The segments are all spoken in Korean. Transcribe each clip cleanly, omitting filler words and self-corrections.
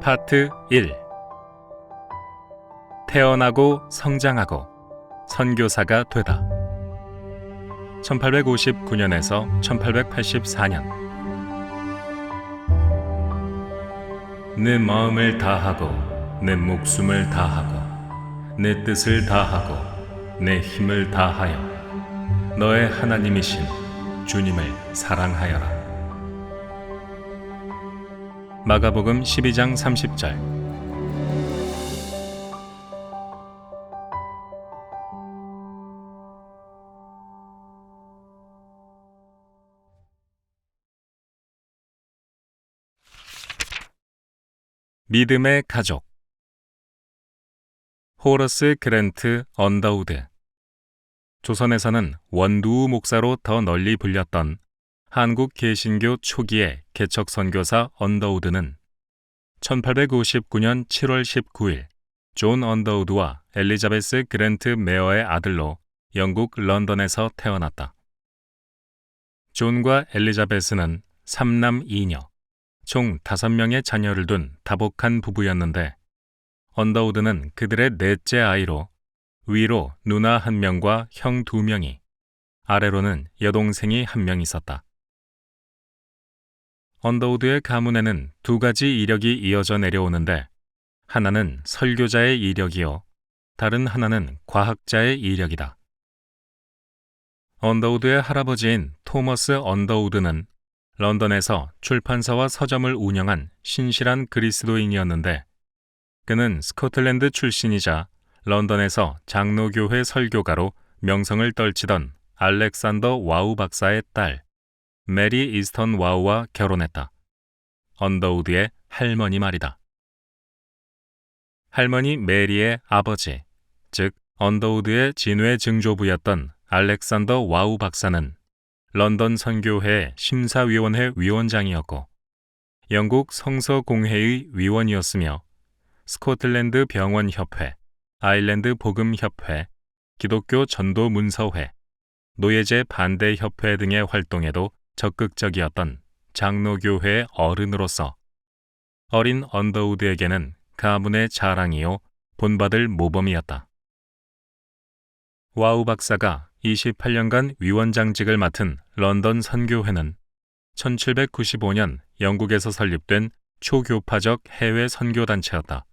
파트 1. 태어나고 성장하고 선교사가 되다. 1859년에서 1884년. 내 마음을 다하고 내 목숨을 다하고 내 뜻을 다하고 내 힘을 다하여 너의 하나님이신 주님을 사랑하여라. 마가복음 12장 30절. 믿음의 가족. 호러스 그랜트 언더우드. 조선에서는 원두우 목사로 더 널리 불렸던 한국 개신교 초기의 개척 선교사 언더우드는 1859년 7월 19일 존 언더우드와 엘리자베스 그랜트 메어의 아들로 영국 런던에서 태어났다. 존과 엘리자베스는 3남 2녀, 총 5명의 자녀를 둔 다복한 부부였는데 언더우드는 그들의 넷째 아이로 위로 누나 1명과 형 2명이, 아래로는 여동생이 1명 있었다. 언더우드의 가문에는 2가지 이력이 이어져 내려오는데 하나는 설교자의 이력이요, 다른 하나는 과학자의 이력이다. 언더우드의 할아버지인 토머스 언더우드는 런던에서 출판사와 서점을 운영한 신실한 그리스도인이었는데 그는 스코틀랜드 출신이자 런던에서 장로교회 설교가로 명성을 떨치던 알렉산더 와우 박사의 딸 메리 이스턴 와우와 결혼했다. 언더우드의 할머니 말이다. 할머니 메리의 아버지, 즉 언더우드의 진외 증조부였던 알렉산더 와우 박사는 런던 선교회 심사위원회 위원장이었고 영국 성서공회의 위원이었으며 스코틀랜드 병원협회, 아일랜드 복음협회, 기독교 전도문서회, 노예제 반대협회 등의 활동에도 적극적이었던 장로교회의 어른으로서 어린 언더우드에게는 가문의 자랑이요 본받을 모범이었다. 와우 박사가 28년간 위원장직을 맡은 런던 선교회는 1795년 영국에서 설립된 초교파적 해외 선교단체였다.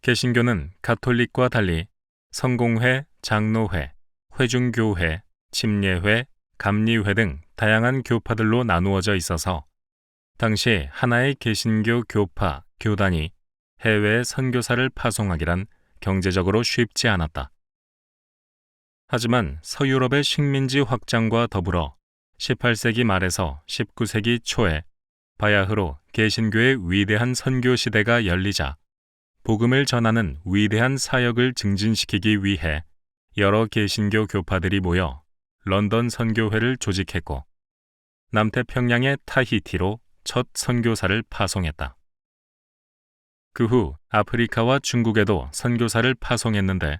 개신교는 가톨릭과 달리 성공회, 장로회, 회중교회, 침례회, 감리회 등 다양한 교파들로 나누어져 있어서 당시 하나의 개신교 교파, 교단이 해외에 선교사를 파송하기란 경제적으로 쉽지 않았다. 하지만 서유럽의 식민지 확장과 더불어 18세기 말에서 19세기 초에 바야흐로 개신교의 위대한 선교 시대가 열리자 복음을 전하는 위대한 사역을 증진시키기 위해 여러 개신교 교파들이 모여 런던 선교회를 조직했고 남태평양의 타히티로 첫 선교사를 파송했다. 그 후 아프리카와 중국에도 선교사를 파송했는데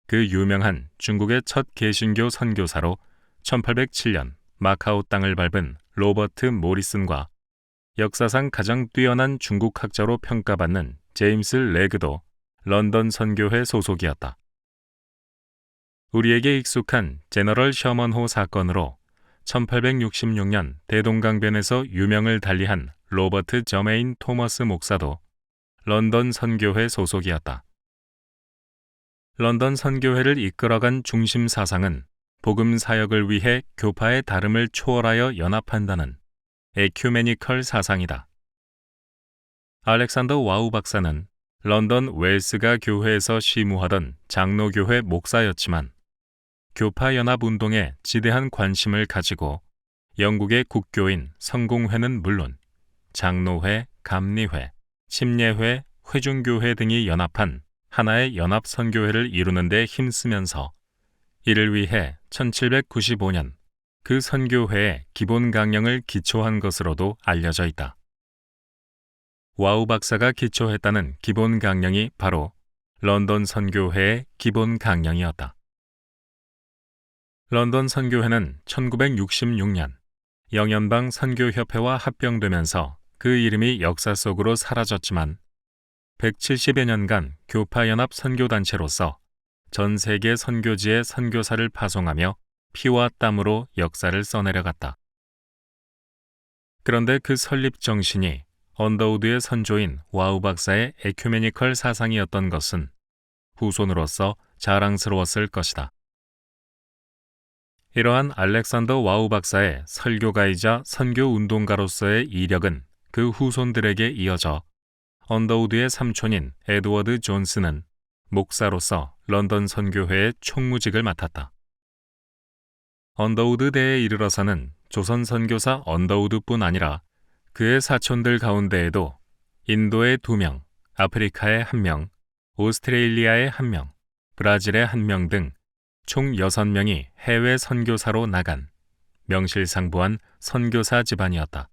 그 유명한 중국의 첫 개신교 선교사로 1807년 마카오 땅을 밟은 로버트 모리슨과 역사상 가장 뛰어난 중국 학자로 평가받는 제임스 레그도 런던 선교회 소속이었다. 우리에게 익숙한 제너럴 셔먼호 사건으로 1866년 대동강변에서 유명을 달리한 로버트 저메인 토머스 목사도 런던 선교회 소속이었다. 런던 선교회를 이끌어간 중심 사상은 복음 사역을 위해 교파의 다름을 초월하여 연합한다는 에큐메니컬 사상이다. 알렉산더 와우 박사는 런던 웰스가 교회에서 시무하던 장로교회 목사였지만 교파 연합 운동에 지대한 관심을 가지고 영국의 국교인 성공회는 물론 장로회, 감리회, 침례회, 회중교회 등이 연합한 하나의 연합 선교회를 이루는 데 힘쓰면서 이를 위해 1795년 그 선교회의 기본 강령을 기초한 것으로도 알려져 있다. 와우 박사가 기초했다는 기본 강령이 바로 런던 선교회의 기본 강령이었다. 런던 선교회는 1966년 영연방 선교협회와 합병되면서 그 이름이 역사 속으로 사라졌지만 170여 년간 교파연합 선교단체로서 전 세계 선교지에 선교사를 파송하며 피와 땀으로 역사를 써내려갔다. 그런데 그 설립 정신이 언더우드의 선조인 와우 박사의 에큐메니컬 사상이었던 것은 후손으로서 자랑스러웠을 것이다. 이러한 알렉산더 와우 박사의 설교가이자 선교운동가로서의 이력은 그 후손들에게 이어져 언더우드의 삼촌인 에드워드 존스는 목사로서 런던 선교회의 총무직을 맡았다. 언더우드 대에 이르러서는 조선 선교사 언더우드뿐 아니라 그의 사촌들 가운데에도 인도의 2명, 아프리카의 1명, 오스트레일리아의 1명, 브라질의 1명 등 총 6명이 해외 선교사로 나간 명실상부한 선교사 집안이었다.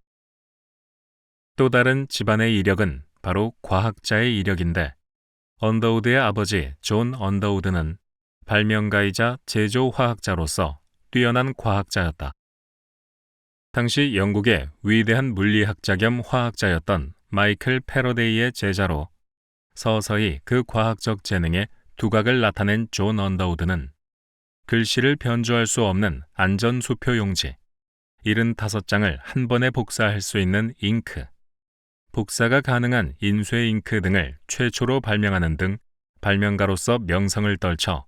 또 다른 집안의 이력은 바로 과학자의 이력인데 언더우드의 아버지 존 언더우드는 발명가이자 제조화학자로서 뛰어난 과학자였다. 당시 영국의 위대한 물리학자 겸 화학자였던 마이클 패러데이의 제자로 서서히 그 과학적 재능에 두각을 나타낸 존 언더우드는 글씨를 변조할 수 없는 안전수표 용지, 75장을 한 번에 복사할 수 있는 잉크, 복사가 가능한 인쇄 잉크 등을 최초로 발명하는 등 발명가로서 명성을 떨쳐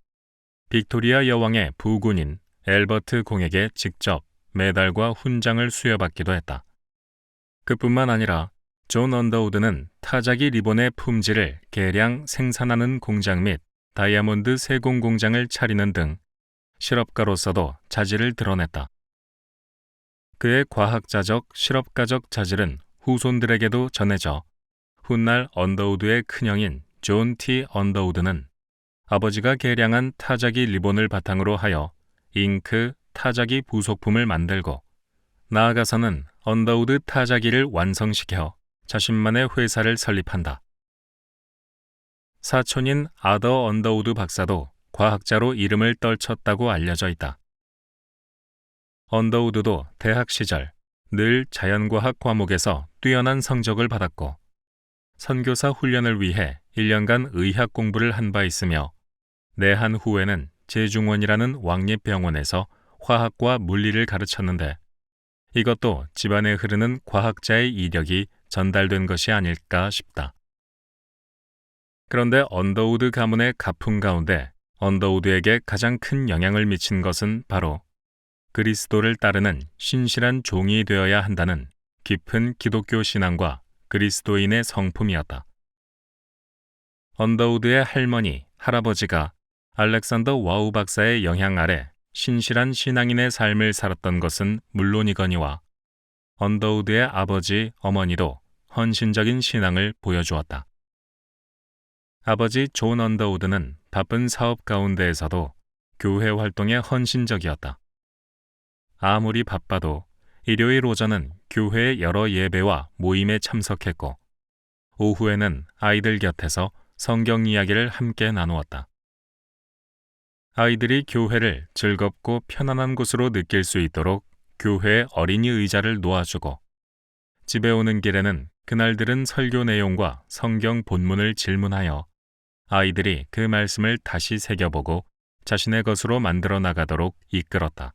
빅토리아 여왕의 부군인 엘버트 공에게 직접 메달과 훈장을 수여받기도 했다. 그뿐만 아니라 존 언더우드는 타자기 리본의 품질을 개량 생산하는 공장 및 다이아몬드 세공 공장을 차리는 등 실업가로서도 자질을 드러냈다. 그의 과학자적, 실업가적 자질은 후손들에게도 전해져 훗날 언더우드의 큰형인 존 T. 언더우드는 아버지가 개량한 타자기 리본을 바탕으로 하여 잉크, 타자기 부속품을 만들고 나아가서는 언더우드 타자기를 완성시켜 자신만의 회사를 설립한다. 사촌인 아더 언더우드 박사도 과학자로 이름을 떨쳤다고 알려져 있다. 언더우드도 대학 시절 늘 자연과학 과목에서 뛰어난 성적을 받았고 선교사 훈련을 위해 1년간 의학 공부를 한 바 있으며 내한 후에는 제중원이라는 왕립병원에서 화학과 물리를 가르쳤는데 이것도 집안에 흐르는 과학자의 이력이 전달된 것이 아닐까 싶다. 그런데 언더우드 가문의 가풍 가운데 언더우드에게 가장 큰 영향을 미친 것은 바로 그리스도를 따르는 신실한 종이 되어야 한다는 깊은 기독교 신앙과 그리스도인의 성품이었다. 언더우드의 할머니, 할아버지가 알렉산더 와우 박사의 영향 아래 신실한 신앙인의 삶을 살았던 것은 물론이거니와 언더우드의 아버지, 어머니도 헌신적인 신앙을 보여주었다. 아버지 존 언더우드는 바쁜 사업 가운데에서도 교회 활동에 헌신적이었다. 아무리 바빠도 일요일 오전은 교회의 여러 예배와 모임에 참석했고 오후에는 아이들 곁에서 성경 이야기를 함께 나누었다. 아이들이 교회를 즐겁고 편안한 곳으로 느낄 수 있도록 교회에 어린이 의자를 놓아주고 집에 오는 길에는 그날 들은 설교 내용과 성경 본문을 질문하여 아이들이 그 말씀을 다시 새겨보고 자신의 것으로 만들어 나가도록 이끌었다.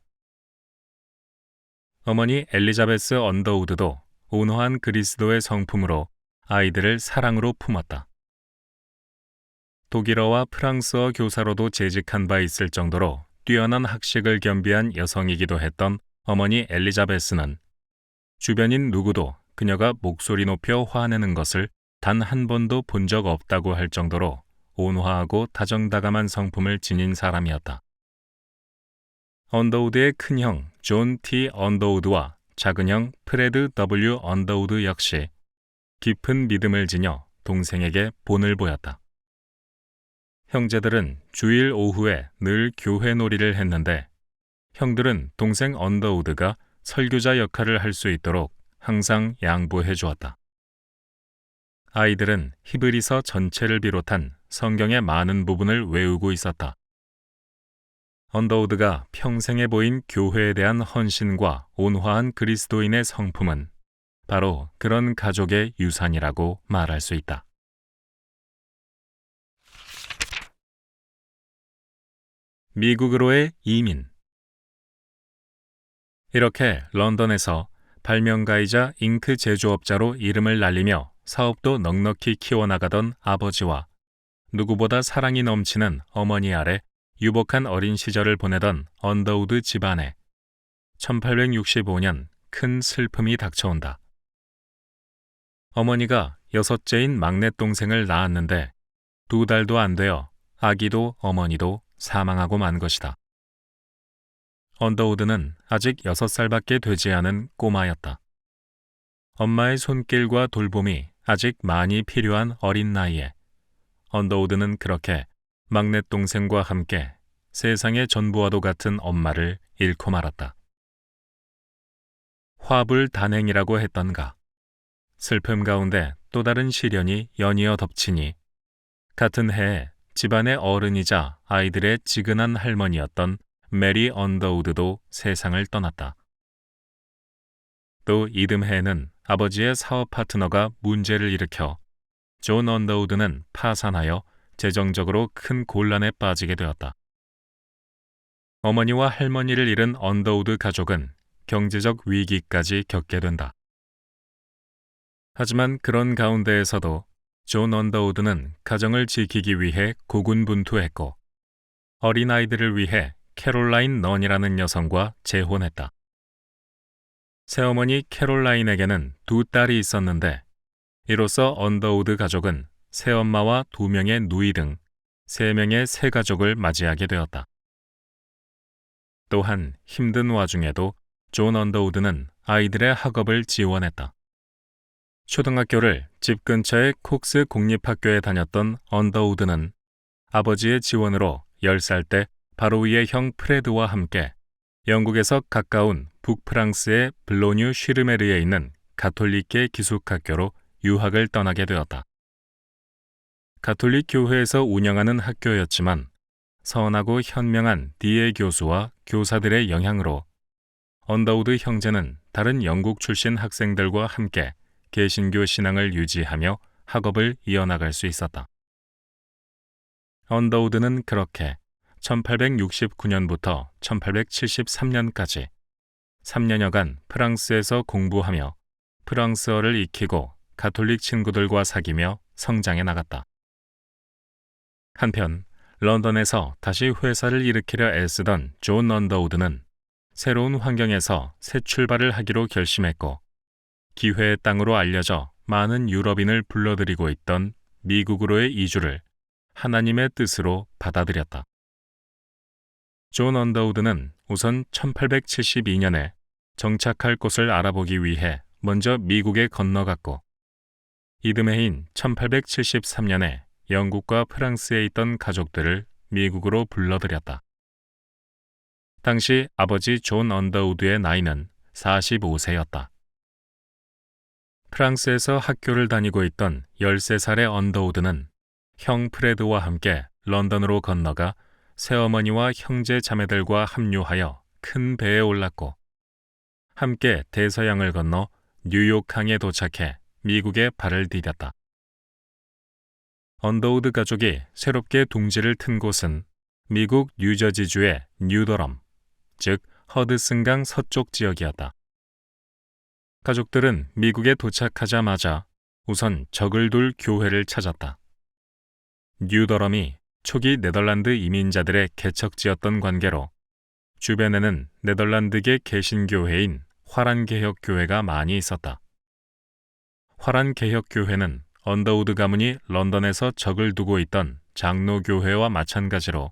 어머니 엘리자베스 언더우드도 온화한 그리스도의 성품으로 아이들을 사랑으로 품었다. 독일어와 프랑스어 교사로도 재직한 바 있을 정도로 뛰어난 학식을 겸비한 여성이기도 했던 어머니 엘리자베스는 주변인 누구도 그녀가 목소리 높여 화내는 것을 단 한 번도 본 적 없다고 할 정도로 온화하고 다정다감한 성품을 지닌 사람이었다. 언더우드의 큰형 존 T. 언더우드와 작은형 프레드 W. 언더우드 역시 깊은 믿음을 지녀 동생에게 본을 보였다. 형제들은 주일 오후에 늘 교회 놀이를 했는데 형들은 동생 언더우드가 설교자 역할을 할 수 있도록 항상 양보해 주었다. 아이들은 히브리서 전체를 비롯한 성경의 많은 부분을 외우고 있었다. 언더우드가 평생에 보인 교회에 대한 헌신과 온화한 그리스도인의 성품은 바로 그런 가족의 유산이라고 말할 수 있다. 미국으로의 이민. 이렇게 런던에서 발명가이자 잉크 제조업자로 이름을 날리며 사업도 넉넉히 키워나가던 아버지와 누구보다 사랑이 넘치는 어머니 아래 유복한 어린 시절을 보내던 언더우드 집안에 1865년 큰 슬픔이 닥쳐온다. 어머니가 여섯째인 막내 동생을 낳았는데 2달도 안 되어 아기도 어머니도 사망하고 만 것이다. 언더우드는 아직 6살밖에 되지 않은 꼬마였다. 엄마의 손길과 돌봄이 아직 많이 필요한 어린 나이에 언더우드는 그렇게 막내 동생과 함께 세상의 전부와도 같은 엄마를 잃고 말았다. 화불단행이라고 했던가. 슬픔 가운데 또 다른 시련이 연이어 덮치니 같은 해에 집안의 어른이자 아이들의 지근한 할머니였던 메리 언더우드도 세상을 떠났다. 또 이듬해에는 아버지의 사업 파트너가 문제를 일으켜 존 언더우드는 파산하여 재정적으로 큰 곤란에 빠지게 되었다. 어머니와 할머니를 잃은 언더우드 가족은 경제적 위기까지 겪게 된다. 하지만 그런 가운데에서도 존 언더우드는 가정을 지키기 위해 고군분투했고 어린아이들을 위해 캐롤라인 넌이라는 여성과 재혼했다. 새어머니 캐롤라인에게는 2딸이 있었는데 이로써 언더우드 가족은 새엄마와 2명의 누이 등 3명의 새 가족을 맞이하게 되었다. 또한 힘든 와중에도 존 언더우드는 아이들의 학업을 지원했다. 초등학교를 집 근처의 콕스 공립학교에 다녔던 언더우드는 아버지의 지원으로 10살 때 바로 위의 형 프레드와 함께 영국에서 가까운 북프랑스의 블로뉴 쉬르메르에 있는 가톨릭계 기숙학교로 유학을 떠나게 되었다. 가톨릭 교회에서 운영하는 학교였지만 선하고 현명한 디에 교수와 교사들의 영향으로 언더우드 형제는 다른 영국 출신 학생들과 함께 개신교 신앙을 유지하며 학업을 이어나갈 수 있었다. 언더우드는 그렇게 1869년부터 1873년까지 3년여간 프랑스에서 공부하며 프랑스어를 익히고 가톨릭 친구들과 사귀며 성장해 나갔다. 한편 런던에서 다시 회사를 일으키려 애쓰던 존 언더우드는 새로운 환경에서 새 출발을 하기로 결심했고 기회의 땅으로 알려져 많은 유럽인을 불러들이고 있던 미국으로의 이주를 하나님의 뜻으로 받아들였다. 존 언더우드는 우선 1872년에 정착할 곳을 알아보기 위해 먼저 미국에 건너갔고 이듬해인 1873년에 영국과 프랑스에 있던 가족들을 미국으로 불러들였다. 당시 아버지 존 언더우드의 나이는 45세였다. 프랑스에서 학교를 다니고 있던 13살의 언더우드는 형 프레드와 함께 런던으로 건너가 새어머니와 형제 자매들과 합류하여 큰 배에 올랐고 함께 대서양을 건너 뉴욕항에 도착해 미국에 발을 디뎠다. 언더우드 가족이 새롭게 둥지를 튼 곳은 미국 뉴저지주의 뉴더럼, 즉 허드슨강 서쪽 지역이었다. 가족들은 미국에 도착하자마자 우선 적을 둘 교회를 찾았다. 뉴더럼이 초기 네덜란드 이민자들의 개척지였던 관계로 주변에는 네덜란드계 개신교회인 화란개혁교회가 많이 있었다. 화란개혁교회는 언더우드 가문이 런던에서 적을 두고 있던 장로교회와 마찬가지로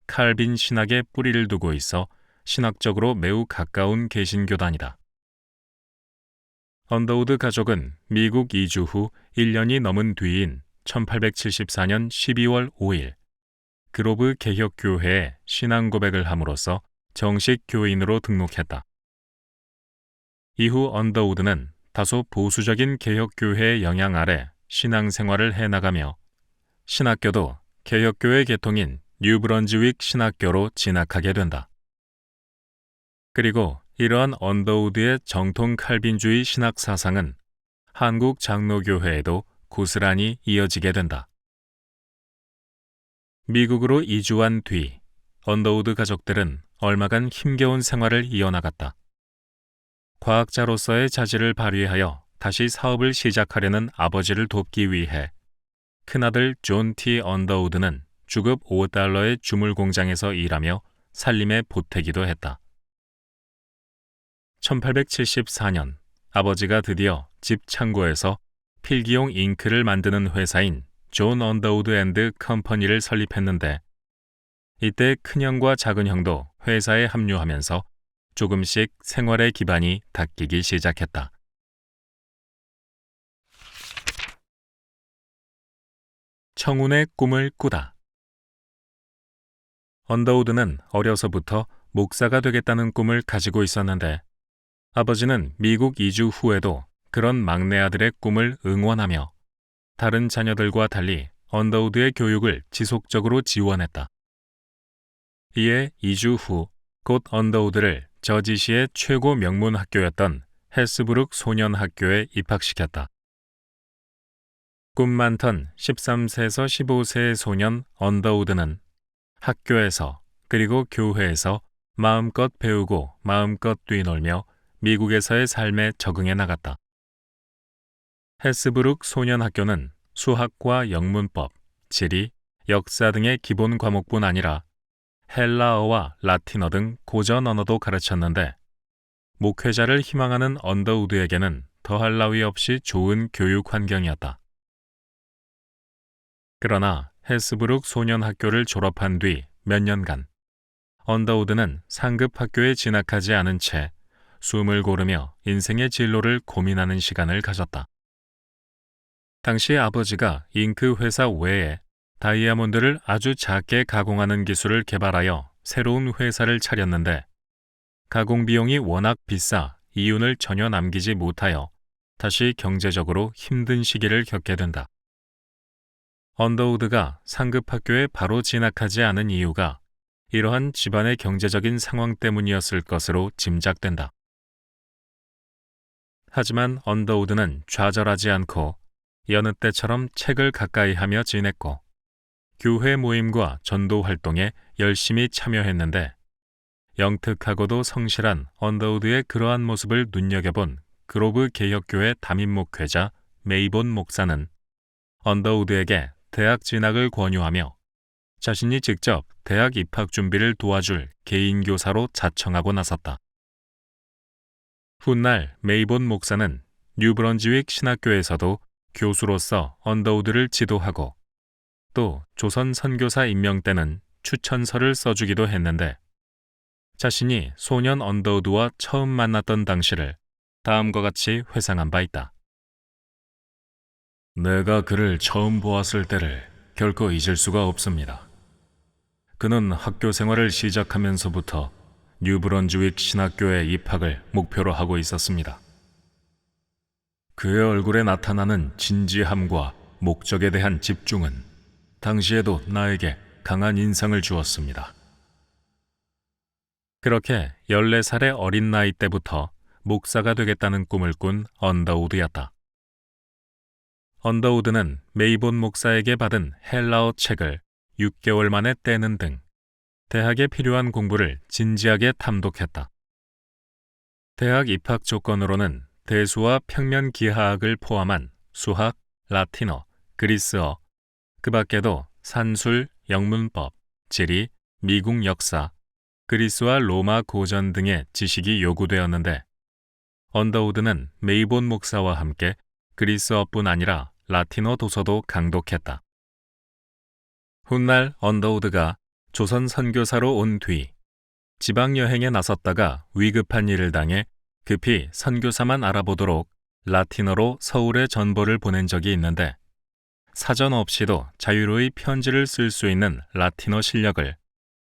칼빈 신학에 뿌리를 두고 있어 신학적으로 매우 가까운 개신교단이다. 언더우드 가족은 미국 이주 후 1년이 넘은 뒤인 1874년 12월 5일 그로브 개혁교회에 신앙 고백을 함으로써 정식 교인으로 등록했다. 이후 언더우드는 다소 보수적인 개혁교회의 영향 아래 신앙생활을 해나가며 신학교도 개혁교회 계통인 뉴브런즈윅 신학교로 진학하게 된다. 그리고 이러한 언더우드의 정통 칼빈주의 신학 사상은 한국 장로교회에도 고스란히 이어지게 된다. 미국으로 이주한 뒤 언더우드 가족들은 얼마간 힘겨운 생활을 이어나갔다. 과학자로서의 자질을 발휘하여 다시 사업을 시작하려는 아버지를 돕기 위해 큰아들 존 T. 언더우드는 주급 $5의 주물 공장에서 일하며 살림에 보태기도 했다. 1874년 아버지가 드디어 집 창고에서 필기용 잉크를 만드는 회사인 존 언더우드 앤드 컴퍼니를 설립했는데 이때 큰형과 작은형도 회사에 합류하면서 조금씩 생활의 기반이 닦이기 시작했다. 청운의 꿈을 꾸다. 언더우드는 어려서부터 목사가 되겠다는 꿈을 가지고 있었는데 아버지는 미국 이주 후에도 그런 막내 아들의 꿈을 응원하며 다른 자녀들과 달리 언더우드의 교육을 지속적으로 지원했다. 이에 이주 후 곧 언더우드를 저지시의 최고 명문 학교였던 헬스브룩 소년학교에 입학시켰다. 꿈 많던 13세에서 15세의 소년 언더우드는 학교에서 그리고 교회에서 마음껏 배우고 마음껏 뛰놀며 미국에서의 삶에 적응해 나갔다. 헬스브룩 소년학교는 수학과 영문법, 지리, 역사 등의 기본 과목뿐 아니라 헬라어와 라틴어 등 고전 언어도 가르쳤는데 목회자를 희망하는 언더우드에게는 더할 나위 없이 좋은 교육 환경이었다. 그러나 헬스브룩 소년학교를 졸업한 뒤 몇 년간 언더우드는 상급 학교에 진학하지 않은 채 숨을 고르며 인생의 진로를 고민하는 시간을 가졌다. 당시 아버지가 잉크 회사 외에 다이아몬드를 아주 작게 가공하는 기술을 개발하여 새로운 회사를 차렸는데 가공 비용이 워낙 비싸 이윤을 전혀 남기지 못하여 다시 경제적으로 힘든 시기를 겪게 된다. 언더우드가 상급 학교에 바로 진학하지 않은 이유가 이러한 집안의 경제적인 상황 때문이었을 것으로 짐작된다. 하지만 언더우드는 좌절하지 않고 여느 때처럼 책을 가까이 하며 지냈고 교회 모임과 전도 활동에 열심히 참여했는데 영특하고도 성실한 언더우드의 그러한 모습을 눈여겨본 그로브 개혁교회 담임 목회자 메이본 목사는 언더우드에게 대학 진학을 권유하며 자신이 직접 대학 입학 준비를 도와줄 개인 교사로 자청하고 나섰다. 훗날 메이본 목사는 뉴브런즈윅 신학교에서도 교수로서 언더우드를 지도하고 또 조선 선교사 임명 때는 추천서를 써주기도 했는데 자신이 소년 언더우드와 처음 만났던 당시를 다음과 같이 회상한 바 있다. 내가 그를 처음 보았을 때를 결코 잊을 수가 없습니다. 그는 학교 생활을 시작하면서부터 뉴브런즈윅 신학교에 입학을 목표로 하고 있었습니다. 그의 얼굴에 나타나는 진지함과 목적에 대한 집중은 당시에도 나에게 강한 인상을 주었습니다. 그렇게 14살의 어린 나이 때부터 목사가 되겠다는 꿈을 꾼 언더우드였다. 언더우드는 메이본 목사에게 받은 헬라어 책을 6개월 만에 떼는 등 대학에 필요한 공부를 진지하게 탐독했다. 대학 입학 조건으로는 대수와 평면 기하학을 포함한 수학, 라틴어, 그리스어, 그 밖에도 산술, 영문법, 지리, 미국 역사, 그리스와 로마 고전 등의 지식이 요구되었는데 언더우드는 메이본 목사와 함께 그리스어뿐 아니라 라틴어 도서도 강독했다. 훗날 언더우드가 조선 선교사로 온 뒤 지방 여행에 나섰다가 위급한 일을 당해 급히 선교사만 알아보도록 라틴어로 서울에 전보를 보낸 적이 있는데 사전 없이도 자유로이 편지를 쓸 수 있는 라틴어 실력을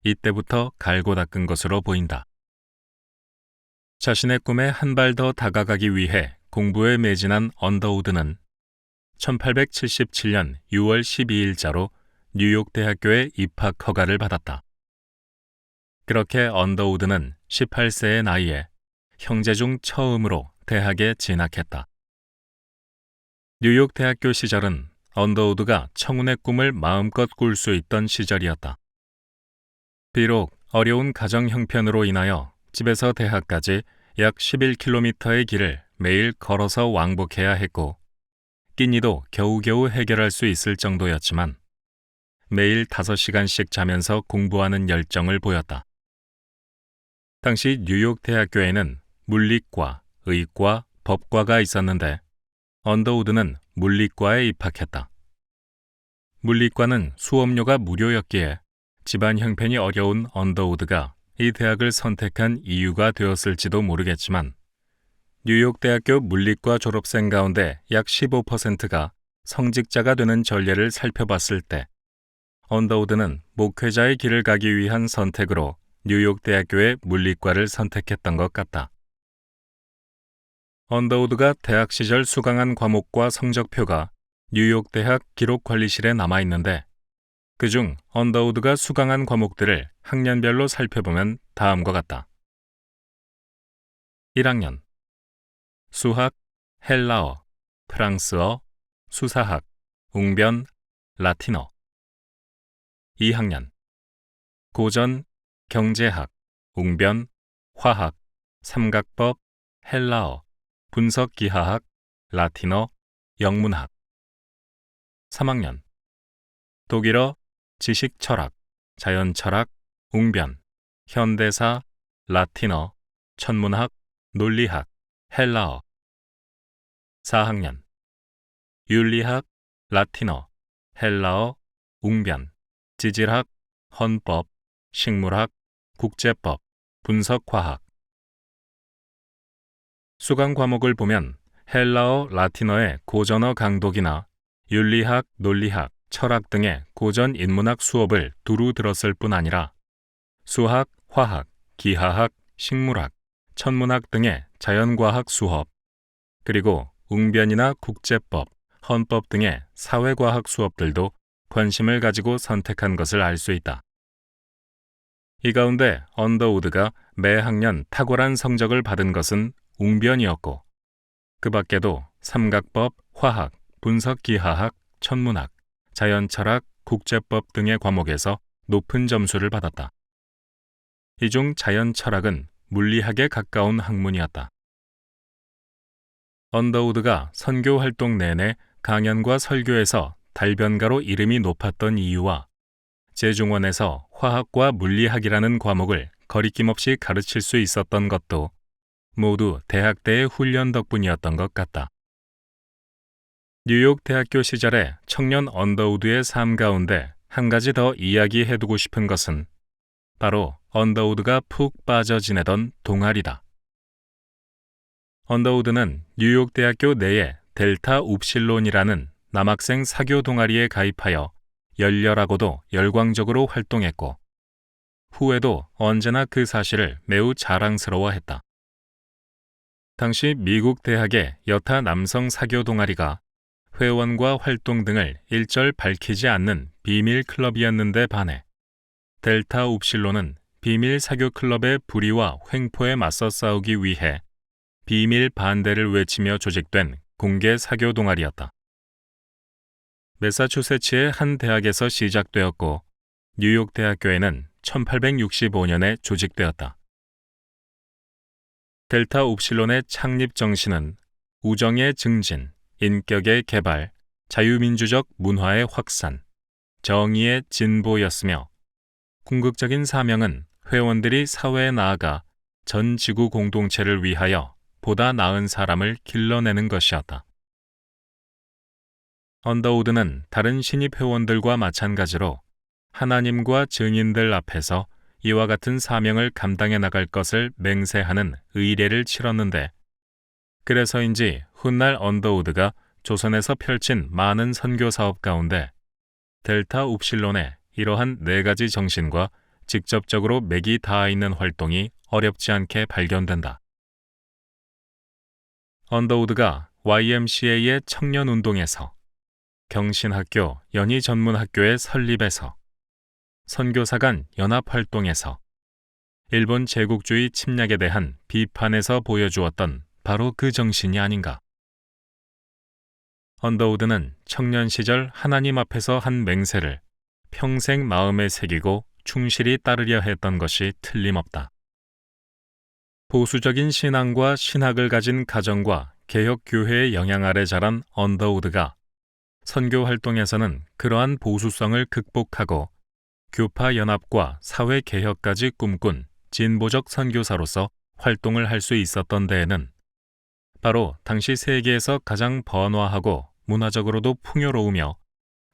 이때부터 갈고 닦은 것으로 보인다. 자신의 꿈에 한 발 더 다가가기 위해 공부에 매진한 언더우드는 1877년 6월 12일자로 뉴욕 대학교에 입학 허가를 받았다. 그렇게 언더우드는 18세의 나이에 형제 중 처음으로 대학에 진학했다. 뉴욕 대학교 시절은 언더우드가 청운의 꿈을 마음껏 꿀 수 있던 시절이었다. 비록 어려운 가정 형편으로 인하여 집에서 대학까지 약 11km의 길을 매일 걸어서 왕복해야 했고 끼니도 겨우겨우 해결할 수 있을 정도였지만 매일 5시간씩 자면서 공부하는 열정을 보였다. 당시 뉴욕 대학교에는 물리과, 의과, 법과가 있었는데 언더우드는 물리과에 입학했다. 물리과는 수업료가 무료였기에 집안 형편이 어려운 언더우드가 이 대학을 선택한 이유가 되었을지도 모르겠지만 뉴욕 대학교 물리과 졸업생 가운데 약 15%가 성직자가 되는 전례를 살펴봤을 때 언더우드는 목회자의 길을 가기 위한 선택으로 뉴욕 대학교의 물리과를 선택했던 것 같다. 언더우드가 대학 시절 수강한 과목과 성적표가 뉴욕 대학 기록관리실에 남아있는데 그중 언더우드가 수강한 과목들을 학년별로 살펴보면 다음과 같다. 1학년 수학, 헬라어, 프랑스어, 수사학, 웅변, 라틴어. 2학년 고전, 경제학, 웅변, 화학, 삼각법, 헬라어, 분석기하학, 라틴어, 영문학. 3학년 독일어, 지식철학, 자연철학, 웅변, 현대사, 라틴어, 천문학, 논리학, 헬라어. 4학년 윤리학, 라틴어, 헬라어, 웅변, 지질학, 헌법, 식물학, 국제법, 분석화학. 수강 과목을 보면 헬라어, 라틴어의 고전어 강독이나 윤리학, 논리학, 철학 등의 고전 인문학 수업을 두루 들었을 뿐 아니라 수학, 화학, 기하학, 식물학, 천문학 등의 자연과학 수업, 그리고 웅변이나 국제법, 헌법 등의 사회과학 수업들도 관심을 가지고 선택한 것을 알 수 있다. 이 가운데 언더우드가 매 학년 탁월한 성적을 받은 것은 웅변이었고 그 밖에도 삼각법, 화학, 분석기하학, 천문학, 자연철학, 국제법 등의 과목에서 높은 점수를 받았다. 이 중 자연철학은 물리학에 가까운 학문이었다. 언더우드가 선교 활동 내내 강연과 설교에서 달변가로 이름이 높았던 이유와 제중원에서 화학과 물리학이라는 과목을 거리낌 없이 가르칠 수 있었던 것도 모두 대학 때의 훈련 덕분이었던 것 같다. 뉴욕 대학교 시절의 청년 언더우드의 삶 가운데 한 가지 더 이야기해두고 싶은 것은 바로 언더우드가 푹 빠져 지내던 동아리다. 언더우드는 뉴욕 대학교 내에 델타 웁실론이라는 남학생 사교 동아리에 가입하여 열렬하고도 열광적으로 활동했고 후에도 언제나 그 사실을 매우 자랑스러워했다. 당시 미국 대학의 여타 남성 사교 동아리가 회원과 활동 등을 일절 밝히지 않는 비밀 클럽이었는데 반해 델타 웁실론은 비밀 사교 클럽의 불의와 횡포에 맞서 싸우기 위해 비밀 반대를 외치며 조직된 공개 사교 동아리였다. 매사추세츠의 한 대학에서 시작되었고 뉴욕 대학교에는 1865년에 조직되었다. 델타 웁실론의 창립 정신은 우정의 증진, 인격의 개발, 자유민주적 문화의 확산, 정의의 진보였으며 궁극적인 사명은 회원들이 사회에 나아가 전 지구 공동체를 위하여 보다 나은 사람을 길러내는 것이었다. 언더우드는 다른 신입 회원들과 마찬가지로 하나님과 증인들 앞에서 이와 같은 사명을 감당해 나갈 것을 맹세하는 의례를 치렀는데 그래서인지 훗날 언더우드가 조선에서 펼친 많은 선교 사업 가운데 델타 웁실론의 이러한 4가지 정신과 직접적으로 맥이 닿아 있는 활동이 어렵지 않게 발견된다. 언더우드가 YMCA의 청년운동에서 경신학교 연희전문학교의 설립에서 선교사 간 연합활동에서 일본 제국주의 침략에 대한 비판에서 보여주었던 바로 그 정신이 아닌가. 언더우드는 청년 시절 하나님 앞에서 한 맹세를 평생 마음에 새기고 충실히 따르려 했던 것이 틀림없다. 보수적인 신앙과 신학을 가진 가정과 개혁교회의 영향 아래 자란 언더우드가 선교 활동에서는 그러한 보수성을 극복하고 교파 연합과 사회 개혁까지 꿈꾼 진보적 선교사로서 활동을 할 수 있었던 데에는 바로 당시 세계에서 가장 번화하고 문화적으로도 풍요로우며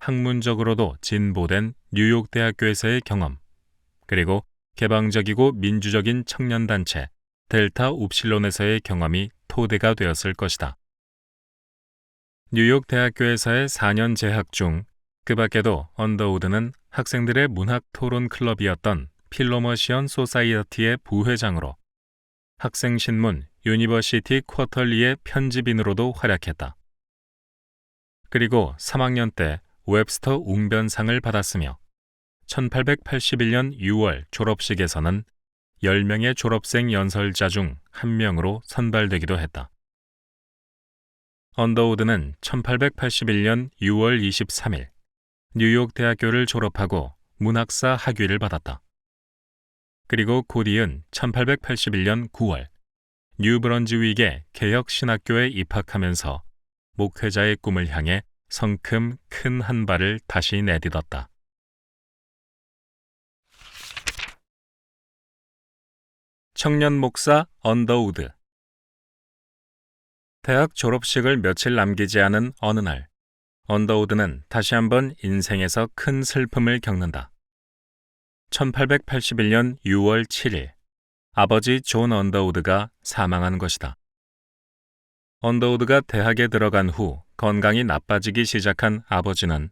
학문적으로도 진보된 뉴욕 대학교에서의 경험, 그리고 개방적이고 민주적인 청년단체 델타 upsilon에서의 경험이 토대가 되었을 것이다. 뉴욕 대학교에서의 4년 재학 중 그 밖에도 언더우드는 학생들의 문학 토론 클럽이었던 필로머시언 소사이어티의 부회장으로 학생 신문 유니버시티 쿼털리의 편집인으로도 활약했다. 그리고 3학년 때 웹스터 웅변상을 받았으며 1881년 6월 졸업식에서는 10명의 졸업생 연설자 중 한 명으로 선발되기도 했다. 언더우드는 1881년 6월 23일 뉴욕 대학교를 졸업하고 문학사 학위를 받았다. 그리고 곧 이은 1881년 9월 뉴브런즈윅의 개혁신학교에 입학하면서 목회자의 꿈을 향해 성큼 큰 한 발을 다시 내딛었다. 청년 목사 언더우드. 대학 졸업식을 며칠 남기지 않은 어느 날, 언더우드는 다시 한번 인생에서 큰 슬픔을 겪는다. 1881년 6월 7일, 아버지 존 언더우드가 사망한 것이다. 언더우드가 대학에 들어간 후 건강이 나빠지기 시작한 아버지는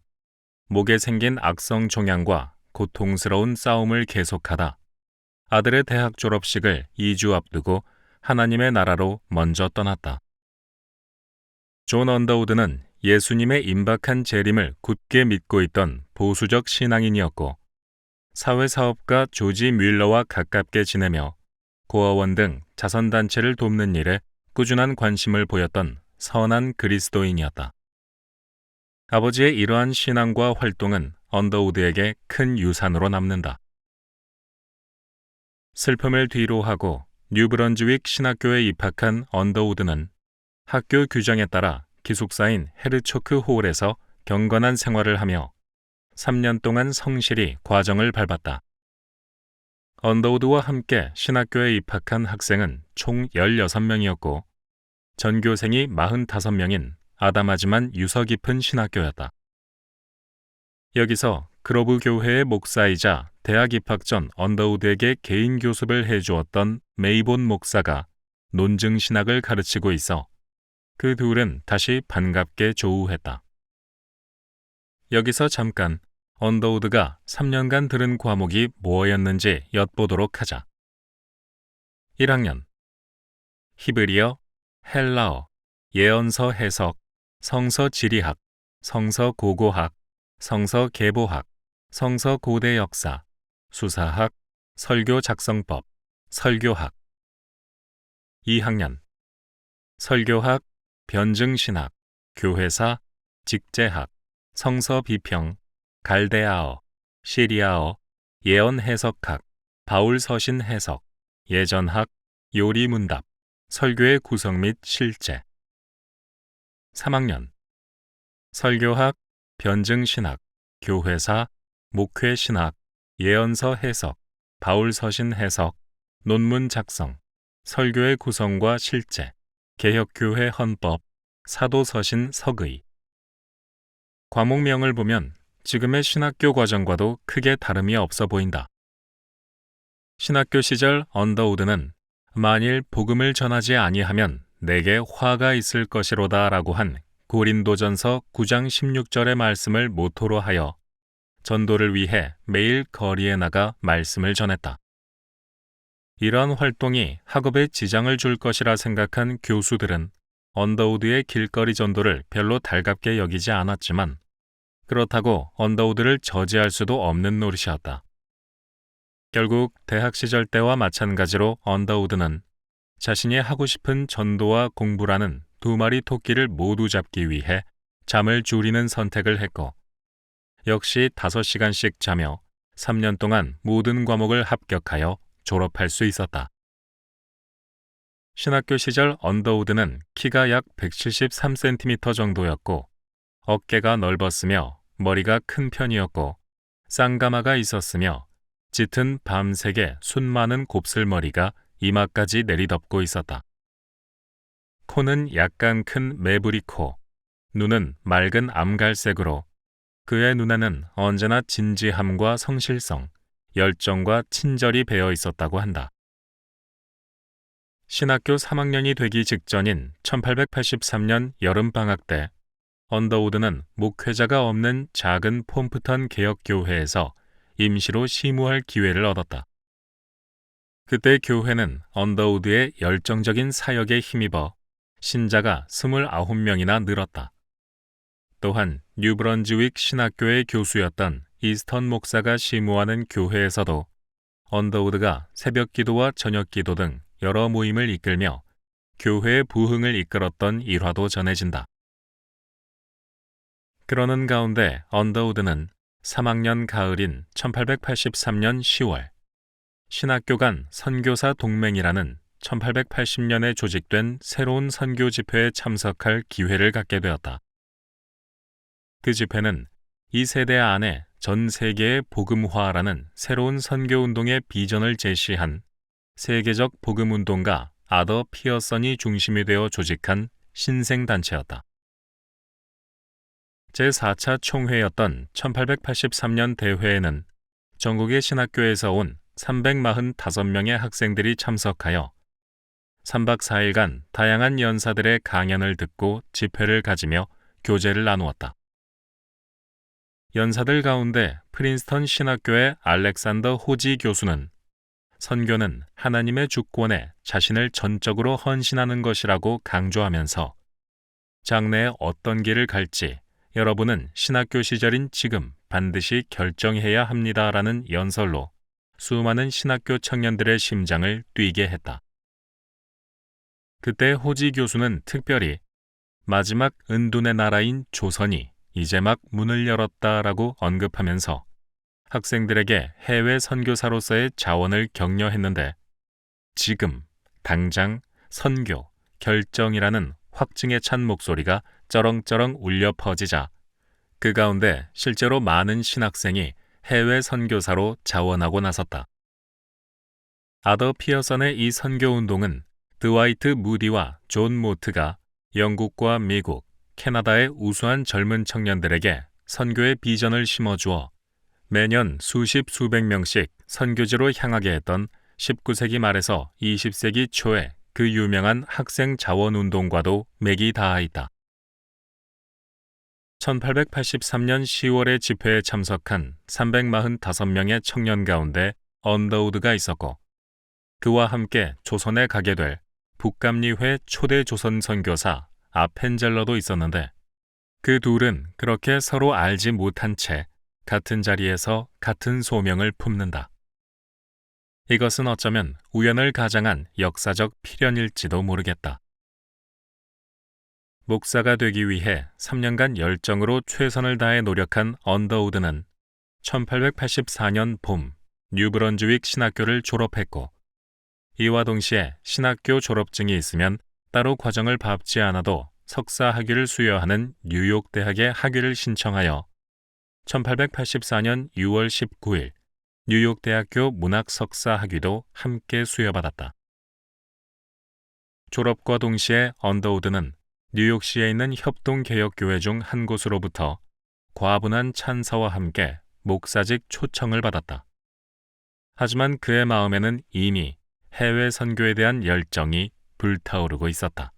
목에 생긴 악성 종양과 고통스러운 싸움을 계속하다 아들의 대학 졸업식을 2주 앞두고 하나님의 나라로 먼저 떠났다. 존 언더우드는 예수님의 임박한 재림을 굳게 믿고 있던 보수적 신앙인이었고 사회사업가 조지 뮬러와 가깝게 지내며 고아원 등 자선단체를 돕는 일에 꾸준한 관심을 보였던 선한 그리스도인이었다. 아버지의 이러한 신앙과 활동은 언더우드에게 큰 유산으로 남는다. 슬픔을 뒤로하고 뉴브런즈윅 신학교에 입학한 언더우드는 학교 규정에 따라 기숙사인 헤르초크 홀에서 경건한 생활을 하며 3년 동안 성실히 과정을 밟았다. 언더우드와 함께 신학교에 입학한 학생은 총 16명이었고 전교생이 45명인 아담하지만 유서 깊은 신학교였다. 여기서 그로브 교회의 목사이자 대학 입학 전 언더우드에게 개인 교습을 해주었던 메이본 목사가 논증 신학을 가르치고 있어 그 둘은 다시 반갑게 조우했다. 여기서 잠깐 언더우드가 3년간 들은 과목이 뭐였는지 엿보도록 하자. 1학년 히브리어, 헬라어, 예언서 해석, 성서 지리학, 성서 고고학, 성서 계보학, 성서 고대 역사, 수사학, 설교 작성법, 설교학. 2학년 설교학, 변증신학, 교회사, 직제학, 성서 비평, 갈대아어, 시리아어, 예언 해석학, 바울 서신 해석, 예전학, 요리 문답, 설교의 구성 및 실제. 3학년 설교학, 변증신학, 교회사, 목회신학, 예언서 해석, 바울 서신 해석, 논문 작성, 설교의 구성과 실제, 개혁교회 헌법, 사도서신 서의. 과목명을 보면 지금의 신학교 과정과도 크게 다름이 없어 보인다. 신학교 시절 언더우드는 만일 복음을 전하지 아니하면 내게 화가 있을 것이로다 라고 한 고린도전서 9장 16절의 말씀을 모토로 하여 전도를 위해 매일 거리에 나가 말씀을 전했다. 이러한 활동이 학업에 지장을 줄 것이라 생각한 교수들은 언더우드의 길거리 전도를 별로 달갑게 여기지 않았지만 그렇다고 언더우드를 저지할 수도 없는 노릇이었다. 결국 대학 시절 때와 마찬가지로 언더우드는 자신이 하고 싶은 전도와 공부라는 두 마리 토끼를 모두 잡기 위해 잠을 줄이는 선택을 했고, 역시 5시간씩 자며 3년 동안 모든 과목을 합격하여 졸업할 수 있었다. 신학교 시절 언더우드는 키가 약 173cm 정도였고, 어깨가 넓었으며 머리가 큰 편이었고, 쌍가마가 있었으며 짙은 밤색의 숱 많은 곱슬머리가 이마까지 내리덮고 있었다. 코는 약간 큰 매부리 코, 눈은 맑은 암갈색으로 그의 눈에는 언제나 진지함과 성실성, 열정과 친절이 배어 있었다고 한다. 신학교 3학년이 되기 직전인 1883년 여름방학 때 언더우드는 목회자가 없는 작은 폼프턴 개혁교회에서 임시로 시무할 기회를 얻었다. 그때 교회는 언더우드의 열정적인 사역에 힘입어 신자가 29명이나 늘었다. 또한 뉴브런즈윅 신학교의 교수였던 이스턴 목사가 시무하는 교회에서도 언더우드가 새벽 기도와 저녁 기도 등 여러 모임을 이끌며 교회의 부흥을 이끌었던 일화도 전해진다. 그러는 가운데 언더우드는 3학년 가을인 1883년 10월 신학교 간 선교사 동맹이라는 1880년에 조직된 새로운 선교 집회에 참석할 기회를 갖게 되었다. 그 집회는 이 세대 안에 전 세계의 복음화라는 새로운 선교운동의 비전을 제시한 세계적 복음운동가 아더 피어선이 중심이 되어 조직한 신생단체였다. 제4차 총회였던 1883년 대회에는 전국의 신학교에서 온 345명의 학생들이 참석하여 3박 4일간 다양한 연사들의 강연을 듣고 집회를 가지며 교제를 나누었다. 연사들 가운데 프린스턴 신학교의 알렉산더 호지 교수는 선교는 하나님의 주권에 자신을 전적으로 헌신하는 것이라고 강조하면서 장래에 어떤 길을 갈지 여러분은 신학교 시절인 지금 반드시 결정해야 합니다라는 연설로 수많은 신학교 청년들의 심장을 뛰게 했다. 그때 호지 교수는 특별히 마지막 은둔의 나라인 조선이 이제 막 문을 열었다라고 언급하면서 학생들에게 해외 선교사로서의 자원을 격려했는데 지금, 당장, 선교, 결정이라는 확증에 찬 목소리가 쩌렁쩌렁 울려 퍼지자 그 가운데 실제로 많은 신학생이 해외 선교사로 자원하고 나섰다. 아더 피어선의 이 선교운동은 드와이트 무디와 존 모트가 영국과 미국, 캐나다의 우수한 젊은 청년들에게 선교의 비전을 심어주어 매년 수십 수백 명씩 선교지로 향하게 했던 19세기 말에서 20세기 초의 그 유명한 학생 자원운동과도 맥이 닿아 있다. 1883년 10월의 집회에 참석한 345명의 청년 가운데 언더우드가 있었고 그와 함께 조선에 가게 될 북감리회 초대 조선 선교사 아펜젤러도 있었는데 그 둘은 그렇게 서로 알지 못한 채 같은 자리에서 같은 소명을 품는다. 이것은 어쩌면 우연을 가장한 역사적 필연일지도 모르겠다. 목사가 되기 위해 3년간 열정으로 최선을 다해 노력한 언더우드는 1884년 봄 뉴브런즈윅 신학교를 졸업했고 이와 동시에 신학교 졸업증이 있으면 따로 과정을 밟지 않아도 석사 학위를 수여하는 뉴욕 대학의 학위를 신청하여 1884년 6월 19일 뉴욕 대학교 문학 석사 학위도 함께 수여받았다. 졸업과 동시에 언더우드는 뉴욕시에 있는 협동개혁교회 중 한 곳으로부터 과분한 찬사와 함께 목사직 초청을 받았다. 하지만 그의 마음에는 이미 해외 선교에 대한 열정이 불타오르고 있었다.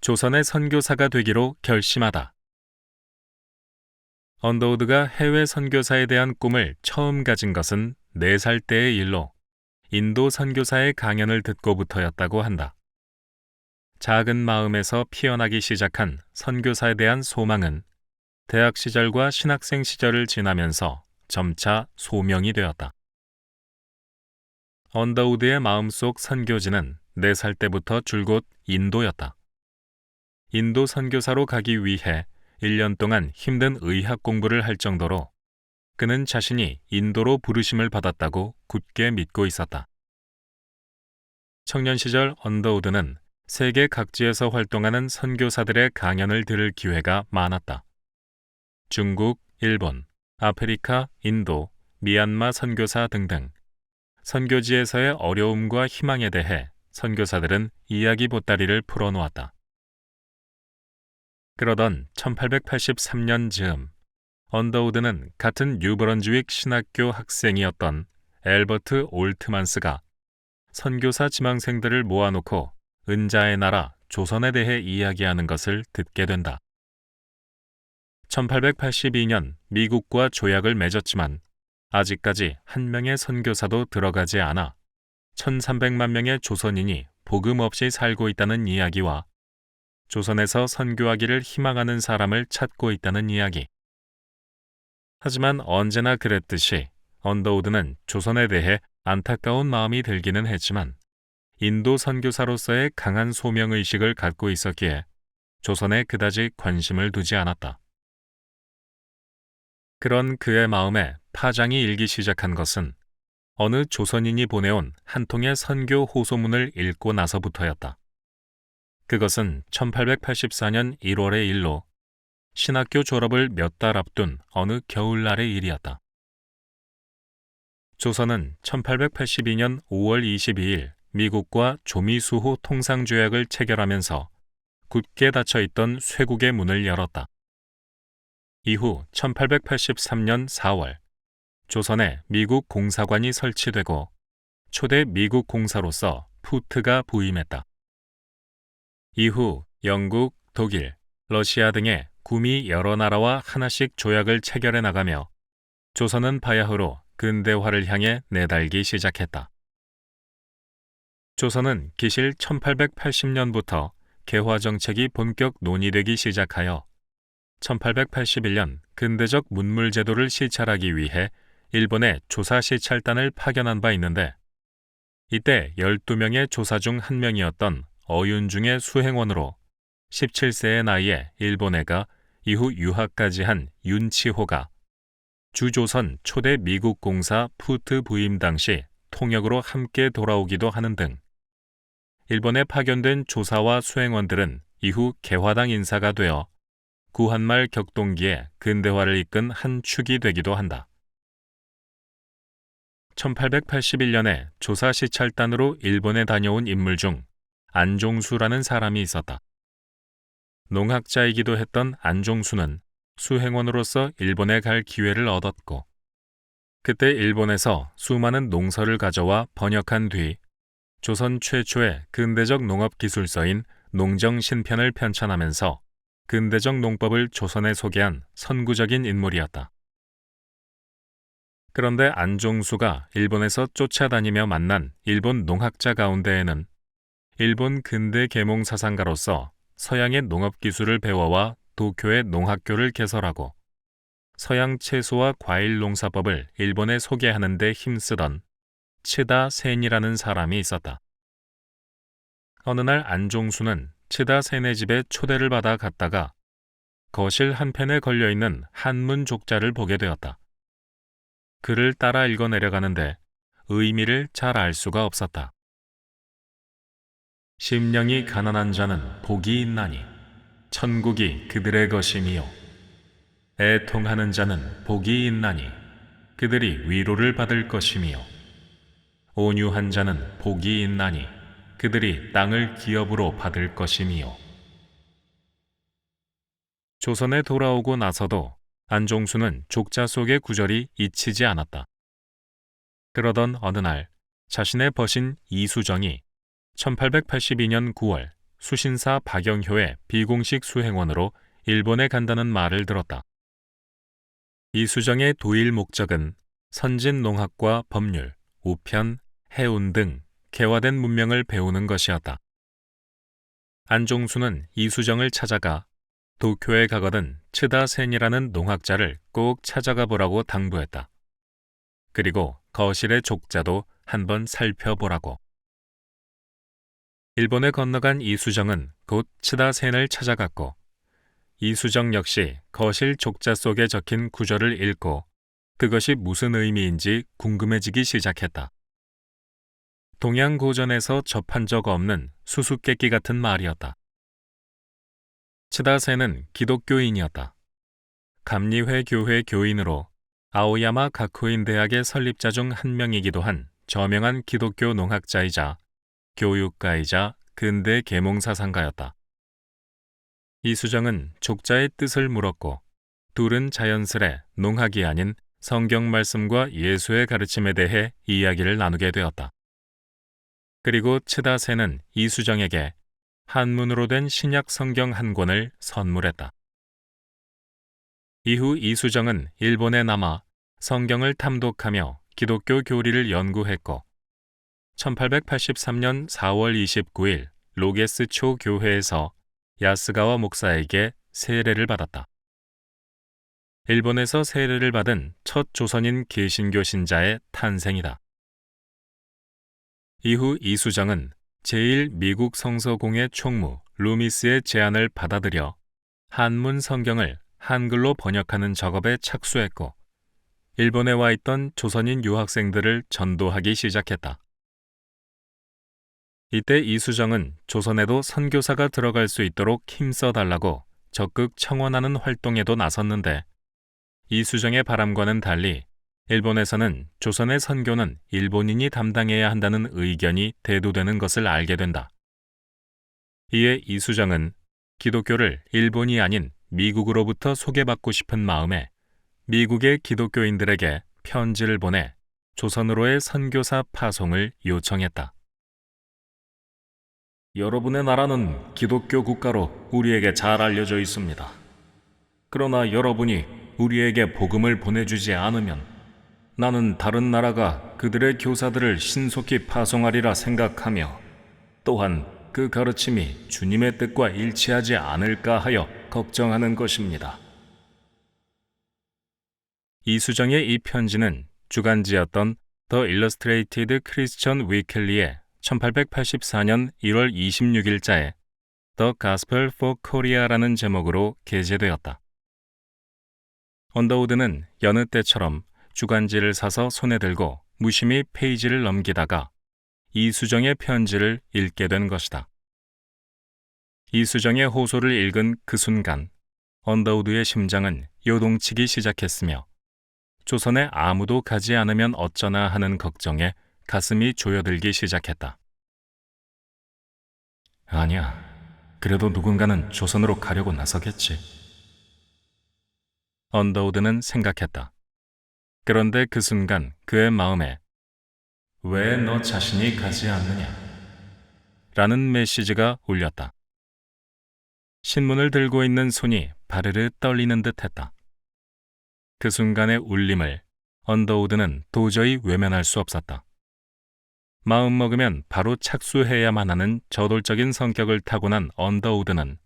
조선의 선교사가 되기로 결심하다. 언더우드가 해외 선교사에 대한 꿈을 처음 가진 것은 4살 때의 일로 인도 선교사의 강연을 듣고부터였다고 한다. 작은 마음에서 피어나기 시작한 선교사에 대한 소망은 대학 시절과 신학생 시절을 지나면서 점차 소명이 되었다. 언더우드의 마음속 선교지는 4살 때부터 줄곧 인도였다. 인도 선교사로 가기 위해 1년 동안 힘든 의학 공부를 할 정도로 그는 자신이 인도로 부르심을 받았다고 굳게 믿고 있었다. 청년 시절 언더우드는 세계 각지에서 활동하는 선교사들의 강연을 들을 기회가 많았다. 중국, 일본, 아프리카, 인도, 미얀마 선교사 등등 선교지에서의 어려움과 희망에 대해 선교사들은 이야기 보따리를 풀어놓았다. 그러던 1883년 즈음 언더우드는 같은 뉴브런즈윅 신학교 학생이었던 앨버트 올트만스가 선교사 지망생들을 모아놓고 은자의 나라 조선에 대해 이야기하는 것을 듣게 된다. 1882년 미국과 조약을 맺었지만 아직까지 한 명의 선교사도 들어가지 않아 1300만 명의 조선인이 복음 없이 살고 있다는 이야기와 조선에서 선교하기를 희망하는 사람을 찾고 있다는 이야기. 하지만 언제나 그랬듯이 언더우드는 조선에 대해 안타까운 마음이 들기는 했지만 인도 선교사로서의 강한 소명의식을 갖고 있었기에 조선에 그다지 관심을 두지 않았다. 그런 그의 마음에 파장이 일기 시작한 것은 어느 조선인이 보내온 한 통의 선교 호소문을 읽고 나서부터였다. 그것은 1884년 1월의 일로 신학교 졸업을 몇 달 앞둔 어느 겨울날의 일이었다. 조선은 1882년 5월 22일 미국과 조미수호 통상조약을 체결하면서 굳게 닫혀있던 쇄국의 문을 열었다. 이후 1883년 4월 조선에 미국 공사관이 설치되고 초대 미국 공사로서 푸트가 부임했다. 이후 영국, 독일, 러시아 등의 구미 여러 나라와 하나씩 조약을 체결해 나가며 조선은 바야흐로 근대화를 향해 내달기 시작했다. 조선은 기실 1880년부터 개화 정책이 본격 논의되기 시작하여 1881년 근대적 문물 제도를 시찰하기 위해 일본에 조사 시찰단을 파견한 바 있는데 이때 12명의 조사 중 한 명이었던 어윤중의 수행원으로 17세의 나이에 일본에 가 이후 유학까지 한 윤치호가 주조선 초대 미국 공사 푸트 부임 당시 통역으로 함께 돌아오기도 하는 등 일본에 파견된 조사와 수행원들은 이후 개화당 인사가 되어 구한말 격동기에 근대화를 이끈 한 축이 되기도 한다. 1881년에 조사 시찰단으로 일본에 다녀온 인물 중 안종수라는 사람이 있었다. 농학자이기도 했던 안종수는 수행원으로서 일본에 갈 기회를 얻었고 그때 일본에서 수많은 농서를 가져와 번역한 뒤 조선 최초의 근대적 농업기술서인 농정신편을 편찬하면서 근대적 농법을 조선에 소개한 선구적인 인물이었다. 그런데 안종수가 일본에서 쫓아다니며 만난 일본 농학자 가운데에는 일본 근대 계몽 사상가로서 서양의 농업기술을 배워와 도쿄의 농학교를 개설하고 서양 채소와 과일 농사법을 일본에 소개하는 데 힘쓰던 츠다 센이라는 사람이 있었다. 어느 날 안종수는 츠다 센의 집에 초대를 받아 갔다가 거실 한편에 걸려있는 한문 족자를 보게 되었다. 글을 따라 읽어 내려가는데 의미를 잘 알 수가 없었다. 심령이 가난한 자는 복이 있나니 천국이 그들의 것이미요. 애통하는 자는 복이 있나니 그들이 위로를 받을 것이미요. 온유한 자는 복이 있나니 그들이 땅을 기업으로 받을 것이미요. 조선에 돌아오고 나서도 안종수는 족자 속의 구절이 잊히지 않았다. 그러던 어느 날 자신의 벗인 이수정이 1882년 9월 수신사 박영효의 비공식 수행원으로 일본에 간다는 말을 들었다. 이수정의 도일 목적은 선진 농학과 법률, 우편, 해운 등 개화된 문명을 배우는 것이었다. 안종수는 이수정을 찾아가 도쿄에 가거든 츠다센이라는 농학자를 꼭 찾아가 보라고 당부했다. 그리고 거실의 족자도 한번 살펴보라고. 일본에 건너간 이수정은 곧 츠다센을 찾아갔고, 이수정 역시 거실 족자 속에 적힌 구절을 읽고 그것이 무슨 의미인지 궁금해지기 시작했다. 동양고전에서 접한 적 없는 수수께끼 같은 말이었다. 츠다센은 기독교인이었다. 감리회 교회 교인으로 아오야마 가쿠인 대학의 설립자 중 한 명이기도 한 저명한 기독교 농학자이자 교육가이자 근대 계몽사상가였다. 이수정은 족자의 뜻을 물었고, 둘은 자연스레 농학이 아닌 성경 말씀과 예수의 가르침에 대해 이야기를 나누게 되었다. 그리고 츠다센은 이수정에게 한문으로 된 신약 성경 한 권을 선물했다. 이후 이수정은 일본에 남아 성경을 탐독하며 기독교 교리를 연구했고, 1883년 4월 29일 로게스초 교회에서 야스가와 목사에게 세례를 받았다. 일본에서 세례를 받은 첫 조선인 개신교 신자의 탄생이다. 이후 이수정은 제1미국 성서공회 총무 루미스의 제안을 받아들여 한문 성경을 한글로 번역하는 작업에 착수했고, 일본에 와 있던 조선인 유학생들을 전도하기 시작했다. 이때 이수정은 조선에도 선교사가 들어갈 수 있도록 힘써달라고 적극 청원하는 활동에도 나섰는데, 이수정의 바람과는 달리 일본에서는 조선의 선교는 일본인이 담당해야 한다는 의견이 대두되는 것을 알게 된다. 이에 이수정은 기독교를 일본이 아닌 미국으로부터 소개받고 싶은 마음에 미국의 기독교인들에게 편지를 보내 조선으로의 선교사 파송을 요청했다. 여러분의 나라는 기독교 국가로 우리에게 잘 알려져 있습니다. 그러나 여러분이 우리에게 복음을 보내주지 않으면 나는 다른 나라가 그들의 교사들을 신속히 파송하리라 생각하며, 또한 그 가르침이 주님의 뜻과 일치하지 않을까 하여 걱정하는 것입니다. 이수정의 이 편지는 주간지였던 The Illustrated Christian Weekly에 1884년 1월 26일자에 The Gospel for Korea라는 제목으로 게재되었다. 언더우드는 여느 때처럼 주간지를 사서 손에 들고 무심히 페이지를 넘기다가 이수정의 편지를 읽게 된 것이다. 이수정의 호소를 읽은 그 순간 언더우드의 심장은 요동치기 시작했으며, 조선에 아무도 가지 않으면 어쩌나 하는 걱정에 가슴이 조여들기 시작했다. 아니야, 그래도 누군가는 조선으로 가려고 나서겠지. 언더우드는 생각했다. 그런데 그 순간 그의 마음에 왜 너 자신이 가지 않느냐? 라는 메시지가 울렸다. 신문을 들고 있는 손이 바르르 떨리는 듯 했다. 그 순간의 울림을 언더우드는 도저히 외면할 수 없었다. 마음 먹으면 바로 착수해야만 하는 저돌적인 성격을 타고난 언더우드는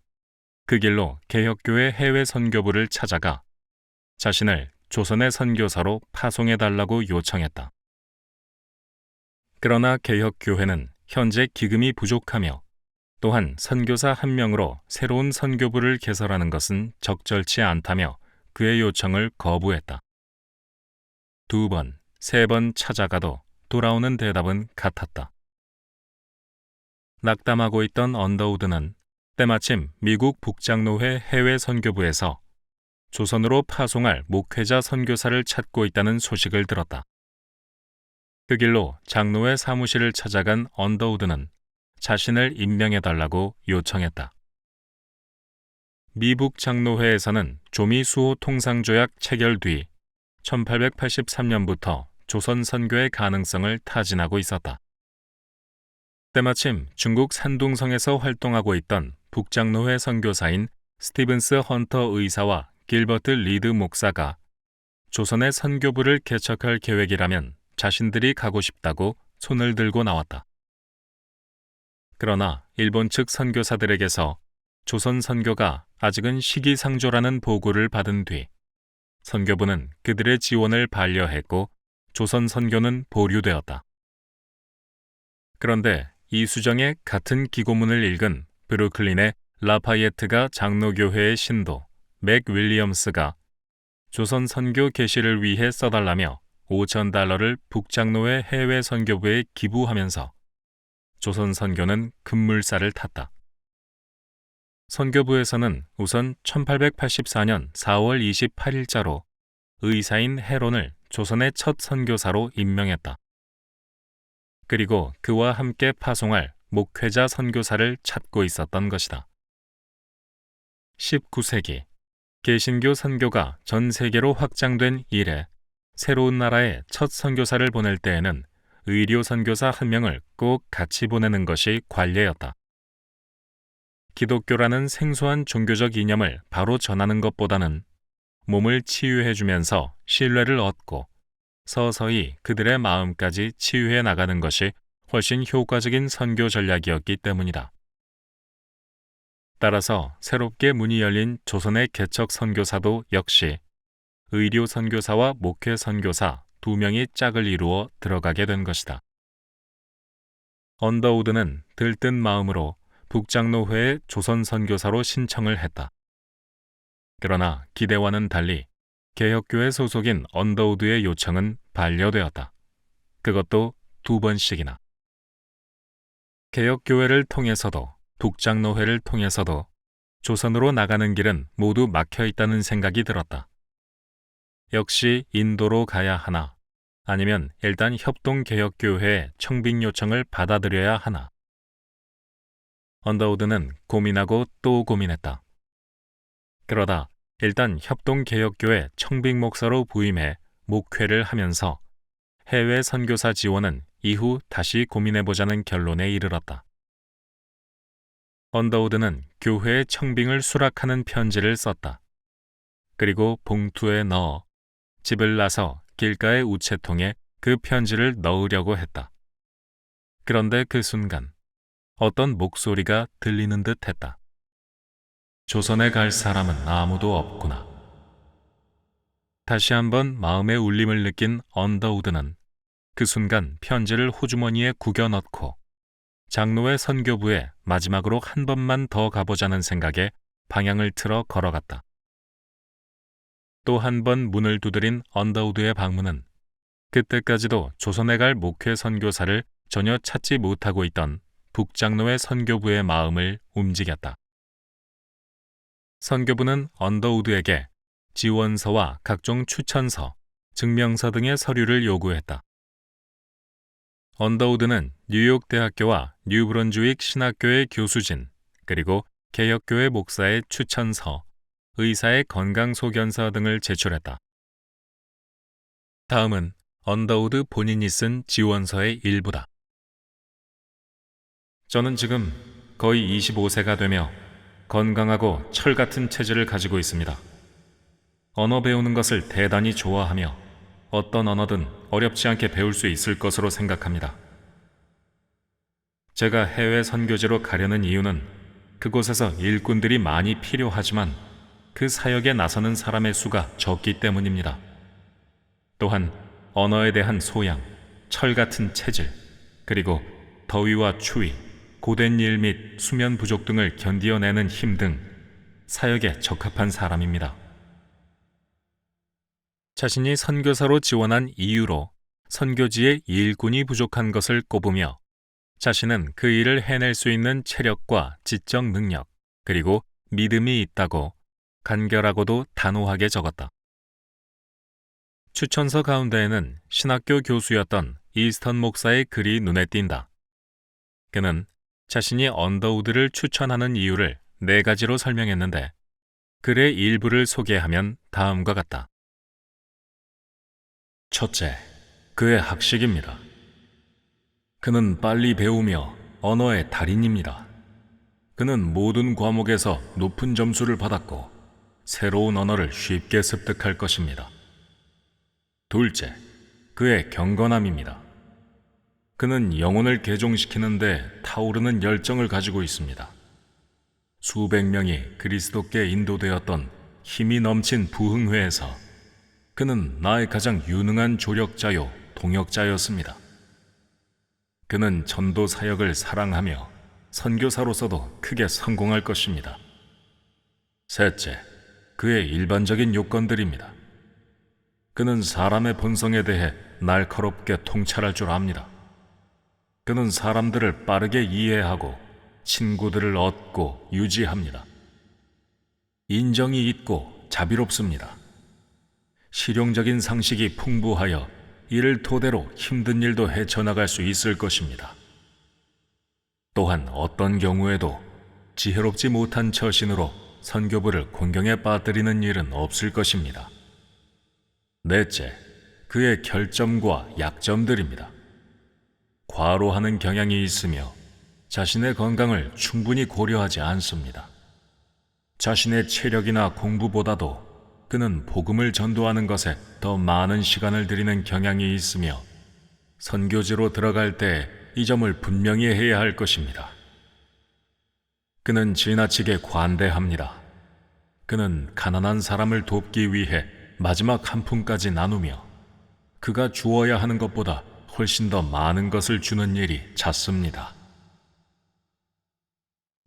그 길로 개혁교회 해외 선교부를 찾아가 자신을 조선의 선교사로 파송해달라고 요청했다. 그러나 개혁교회는 현재 기금이 부족하며, 또한 선교사 한 명으로 새로운 선교부를 개설하는 것은 적절치 않다며 그의 요청을 거부했다. 2번, 3번 찾아가도 돌아오는 대답은 같았다. 낙담하고 있던 언더우드는 때마침 미국 북장로회 해외 선교부에서 조선으로 파송할 목회자 선교사를 찾고 있다는 소식을 들었다. 그 길로 장로회 사무실을 찾아간 언더우드는 자신을 임명해달라고 요청했다. 미북 장로회에서는 조미 수호 통상조약 체결 뒤 1883년부터 조선 선교의 가능성을 타진하고 있었다. 때마침 중국 산둥성에서 활동하고 있던 북장로회 선교사인 스티븐스 헌터 의사와 길버트 리드 목사가 조선의 선교부를 개척할 계획이라면 자신들이 가고 싶다고 손을 들고 나왔다. 그러나 일본 측 선교사들에게서 조선 선교가 아직은 시기상조라는 보고를 받은 뒤 선교부는 그들의 지원을 반려했고 조선 선교는 보류되었다. 그런데 이수정의 같은 기고문을 읽은 브루클린의 라파예트가 장로교회의 신도 맥 윌리엄스가 조선 선교 개시를 위해 써달라며 $5,000를 북장로회 해외 선교부에 기부하면서 조선 선교는 급물살을 탔다. 선교부에서는 우선 1884년 4월 28일자로 의사인 헤론을 조선의 첫 선교사로 임명했다. 그리고 그와 함께 파송할 목회자 선교사를 찾고 있었던 것이다. 19세기 개신교 선교가 전 세계로 확장된 이래 새로운 나라에 첫 선교사를 보낼 때에는 의료 선교사 한 명을 꼭 같이 보내는 것이 관례였다. 기독교라는 생소한 종교적 이념을 바로 전하는 것보다는 몸을 치유해주면서 신뢰를 얻고 서서히 그들의 마음까지 치유해 나가는 것이 훨씬 효과적인 선교 전략이었기 때문이다. 따라서 새롭게 문이 열린 조선의 개척 선교사도 역시 의료 선교사와 목회 선교사 2명이 짝을 이루어 들어가게 된 것이다. 언더우드는 들뜬 마음으로 북장로회의 조선 선교사로 신청을 했다. 그러나 기대와는 달리 개혁교회 소속인 언더우드의 요청은 반려되었다. 그것도 2번씩이나. 개혁교회를 통해서도 북장로회를 통해서도 조선으로 나가는 길은 모두 막혀 있다는 생각이 들었다. 역시 인도로 가야 하나, 아니면 일단 협동개혁교회의 청빙 요청을 받아들여야 하나. 언더우드는 고민하고 또 고민했다. 그러다 일단 협동개혁교회 청빙 목사로 부임해 목회를 하면서 해외 선교사 지원은 이후 다시 고민해보자는 결론에 이르렀다. 언더우드는 교회의 청빙을 수락하는 편지를 썼다. 그리고 봉투에 넣어 집을 나서 길가의 우체통에 그 편지를 넣으려고 했다. 그런데 그 순간 어떤 목소리가 들리는 듯 했다. 조선에 갈 사람은 아무도 없구나. 다시 한번 마음의 울림을 느낀 언더우드는 그 순간 편지를 호주머니에 구겨 넣고 장로회 선교부에 마지막으로 한 번만 더 가보자는 생각에 방향을 틀어 걸어갔다. 또 한 번 문을 두드린 언더우드의 방문은 그때까지도 조선에 갈 목회 선교사를 전혀 찾지 못하고 있던 북장로회 선교부의 마음을 움직였다. 선교부는 언더우드에게 지원서와 각종 추천서, 증명서 등의 서류를 요구했다. 언더우드는 뉴욕 대학교와 뉴브런즈윅 신학교의 교수진, 그리고 개혁교회 목사의 추천서, 의사의 건강소견서 등을 제출했다. 다음은 언더우드 본인이 쓴 지원서의 일부다. 저는 지금 거의 25세가 되며 건강하고 철같은 체질을 가지고 있습니다. 언어 배우는 것을 대단히 좋아하며 어떤 언어든 어렵지 않게 배울 수 있을 것으로 생각합니다. 제가 해외 선교지로 가려는 이유는 그곳에서 일꾼들이 많이 필요하지만 그 사역에 나서는 사람의 수가 적기 때문입니다. 또한 언어에 대한 소양, 철같은 체질, 그리고 더위와 추위, 고된 일 및 수면 부족 등을 견디어내는 힘 등 사역에 적합한 사람입니다. 자신이 선교사로 지원한 이유로 선교지에 일꾼이 부족한 것을 꼽으며 자신은 그 일을 해낼 수 있는 체력과 지적 능력, 그리고 믿음이 있다고 간결하고도 단호하게 적었다. 추천서 가운데에는 신학교 교수였던 이스턴 목사의 글이 눈에 띈다. 그는 자신이 언더우드를 추천하는 이유를 4가지로 설명했는데 글의 일부를 소개하면 다음과 같다. 첫째, 그의 학식입니다. 그는 빨리 배우며 언어의 달인입니다. 그는 모든 과목에서 높은 점수를 받았고 새로운 언어를 쉽게 습득할 것입니다. 둘째, 그의 경건함입니다. 그는 영혼을 개종시키는데 타오르는 열정을 가지고 있습니다. 수백 명이 그리스도께 인도되었던 힘이 넘친 부흥회에서 그는 나의 가장 유능한 조력자요 동역자였습니다. 그는 전도 사역을 사랑하며 선교사로서도 크게 성공할 것입니다. 셋째, 그의 일반적인 요건들입니다. 그는 사람의 본성에 대해 날카롭게 통찰할 줄 압니다. 그는 사람들을 빠르게 이해하고 친구들을 얻고 유지합니다. 인정이 있고 자비롭습니다. 실용적인 상식이 풍부하여 이를 토대로 힘든 일도 헤쳐나갈 수 있을 것입니다. 또한 어떤 경우에도 지혜롭지 못한 처신으로 선교부를 곤경에 빠뜨리는 일은 없을 것입니다. 넷째, 그의 결점과 약점들입니다. 과로하는 경향이 있으며 자신의 건강을 충분히 고려하지 않습니다. 자신의 체력이나 공부보다도 그는 복음을 전도하는 것에 더 많은 시간을 들이는 경향이 있으며 선교지로 들어갈 때 이 점을 분명히 해야 할 것입니다. 그는 지나치게 관대합니다. 그는 가난한 사람을 돕기 위해 마지막 한 푼까지 나누며 그가 주어야 하는 것보다 훨씬 더 많은 것을 주는 일이 잦습니다.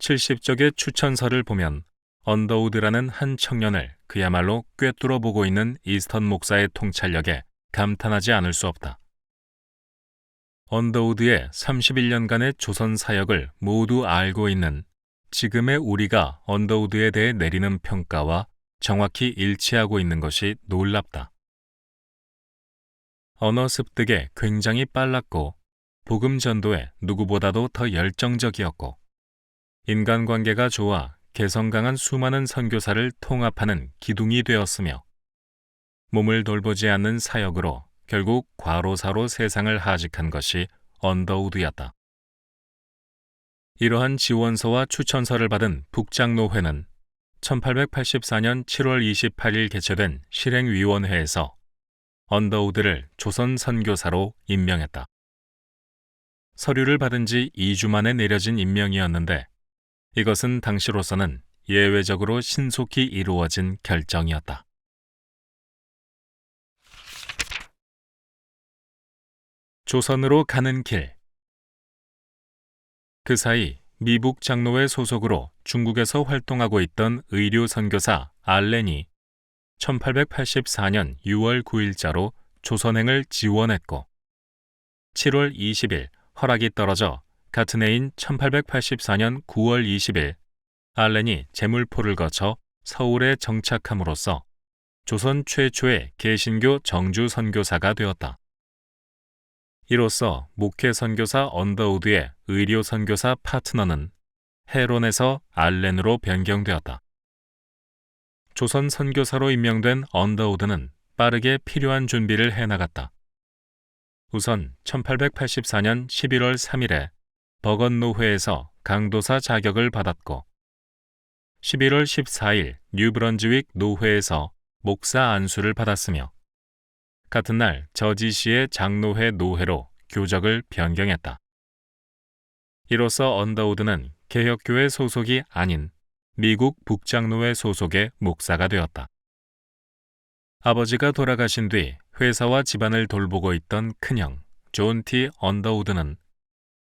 70쪽의 추천서를 보면 언더우드라는 한 청년을 그야말로 꿰뚫어 보고 있는 이스턴 목사의 통찰력에 감탄하지 않을 수 없다. 언더우드의 31년간의 조선 사역을 모두 알고 있는 지금의 우리가 언더우드에 대해 내리는 평가와 정확히 일치하고 있는 것이 놀랍다. 언어 습득에 굉장히 빨랐고 복음 전도에 누구보다도 더 열정적이었고 인간관계가 좋아 개성 강한 수많은 선교사를 통합하는 기둥이 되었으며 몸을 돌보지 않는 사역으로 결국 과로사로 세상을 하직한 것이 언더우드였다. 이러한 지원서와 추천서를 받은 북장로회는 1884년 7월 28일 개최된 실행위원회에서 언더우드를 조선 선교사로 임명했다. 서류를 받은 지 2주 만에 내려진 임명이었는데 이것은 당시로서는 예외적으로 신속히 이루어진 결정이었다. 조선으로 가는 길. 그 사이 미북 장로회 소속으로 중국에서 활동하고 있던 의류 선교사 알렌이 1884년 6월 9일자로 조선행을 지원했고 7월 20일 허락이 떨어져 같은 해인 1884년 9월 20일 알렌이 제물포를 거쳐 서울에 정착함으로써 조선 최초의 개신교 정주 선교사가 되었다. 이로써 목회 선교사 언더우드의 의료 선교사 파트너는 헤론에서 알렌으로 변경되었다. 조선 선교사로 임명된 언더우드는 빠르게 필요한 준비를 해나갔다. 우선 1884년 11월 3일에 버건노회에서 강도사 자격을 받았고 11월 14일 뉴브런즈윅 노회에서 목사 안수를 받았으며 같은 날 저지시의 장로회 노회로 교적을 변경했다. 이로써 언더우드는 개혁교회 소속이 아닌 미국 북장로회 소속의 목사가 되었다. 아버지가 돌아가신 뒤 회사와 집안을 돌보고 있던 큰형 존 T. 언더우드는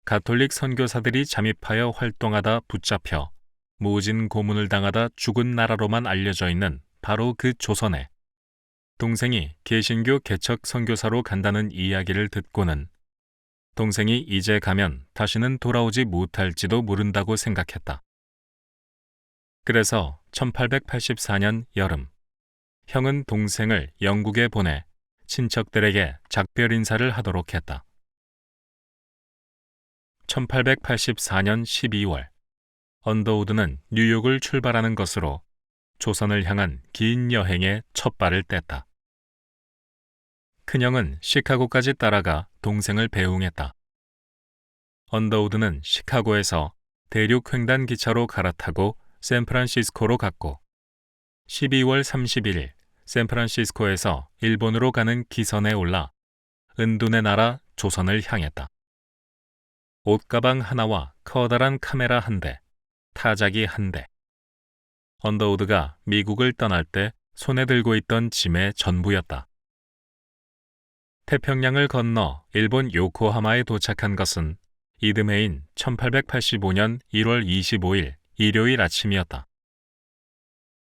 가톨릭 선교사들이 잠입하여 활동하다 붙잡혀 모진 고문을 당하다 죽은 나라로만 알려져 있는 바로 그 조선에 동생이 개신교 개척 선교사로 간다는 이야기를 듣고는 동생이 이제 가면 다시는 돌아오지 못할지도 모른다고 생각했다. 그래서 1884년 여름, 형은 동생을 영국에 보내 친척들에게 작별 인사를 하도록 했다. 1884년 12월, 언더우드는 뉴욕을 출발하는 것으로 조선을 향한 긴 여행에 첫 발을 뗐다. 큰형은 시카고까지 따라가 동생을 배웅했다. 언더우드는 시카고에서 대륙 횡단 기차로 갈아타고 샌프란시스코로 갔고 12월 31일 샌프란시스코에서 일본으로 가는 기선에 올라 은둔의 나라 조선을 향했다. 옷가방 하나와 커다란 카메라 한 대, 타자기 한 대, 언더우드가 미국을 떠날 때 손에 들고 있던 짐의 전부였다. 태평양을 건너 일본 요코하마에 도착한 것은 이듬해인 1885년 1월 25일 일요일 아침이었다.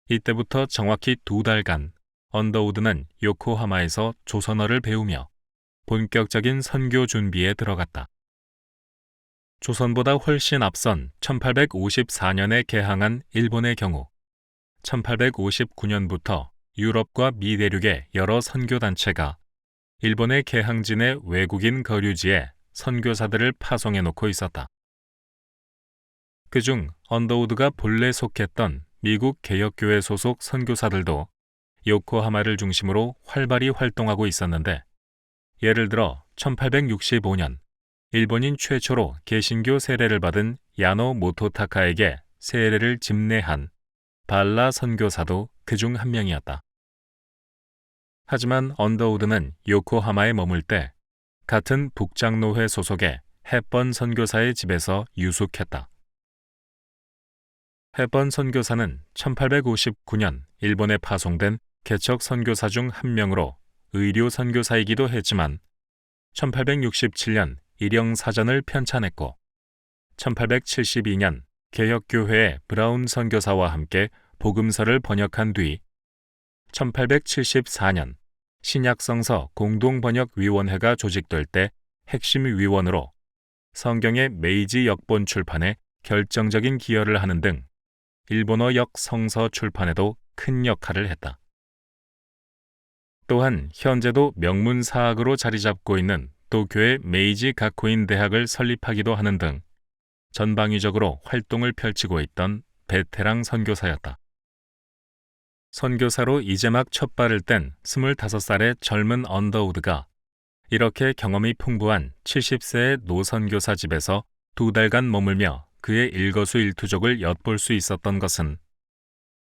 이때부터 정확히 2달간 언더우드는 요코하마에서 조선어를 배우며 본격적인 선교 준비에 들어갔다. 조선보다 훨씬 앞선 1854년에 개항한 일본의 경우 1859년부터 유럽과 미 대륙의 여러 선교단체가 일본의 개항진의 외국인 거류지에 선교사들을 파송해 놓고 있었다. 그중 언더우드가 본래 속했던 미국 개혁교회 소속 선교사들도 요코하마를 중심으로 활발히 활동하고 있었는데, 예를 들어 1865년 일본인 최초로 개신교 세례를 받은 야노 모토타카에게 세례를 집례한 발라 선교사도 그중 한 명이었다. 하지만 언더우드는 요코하마에 머물 때 같은 북장로회 소속의 헵번 선교사의 집에서 유숙했다. 헵번 선교사는 1859년 일본에 파송된 개척 선교사 중 한 명으로 의료 선교사이기도 했지만 1867년 일영사전을 편찬했고 1872년 개혁교회의 브라운 선교사와 함께 복음서를 번역한 뒤 1874년 신약성서 공동번역위원회가 조직될 때 핵심 위원으로 성경의 메이지 역본 출판에 결정적인 기여를 하는 등 일본어 역 성서 출판에도 큰 역할을 했다. 또한 현재도 명문사학으로 자리 잡고 있는 도쿄의 메이지 가쿠인 대학을 설립하기도 하는 등 전방위적으로 활동을 펼치고 있던 베테랑 선교사였다. 선교사로 이제 막 첫 발을 뗀 25살의 젊은 언더우드가 이렇게 경험이 풍부한 70세의 노선교사 집에서 2달간 머물며 그의 일거수일투족을 엿볼 수 있었던 것은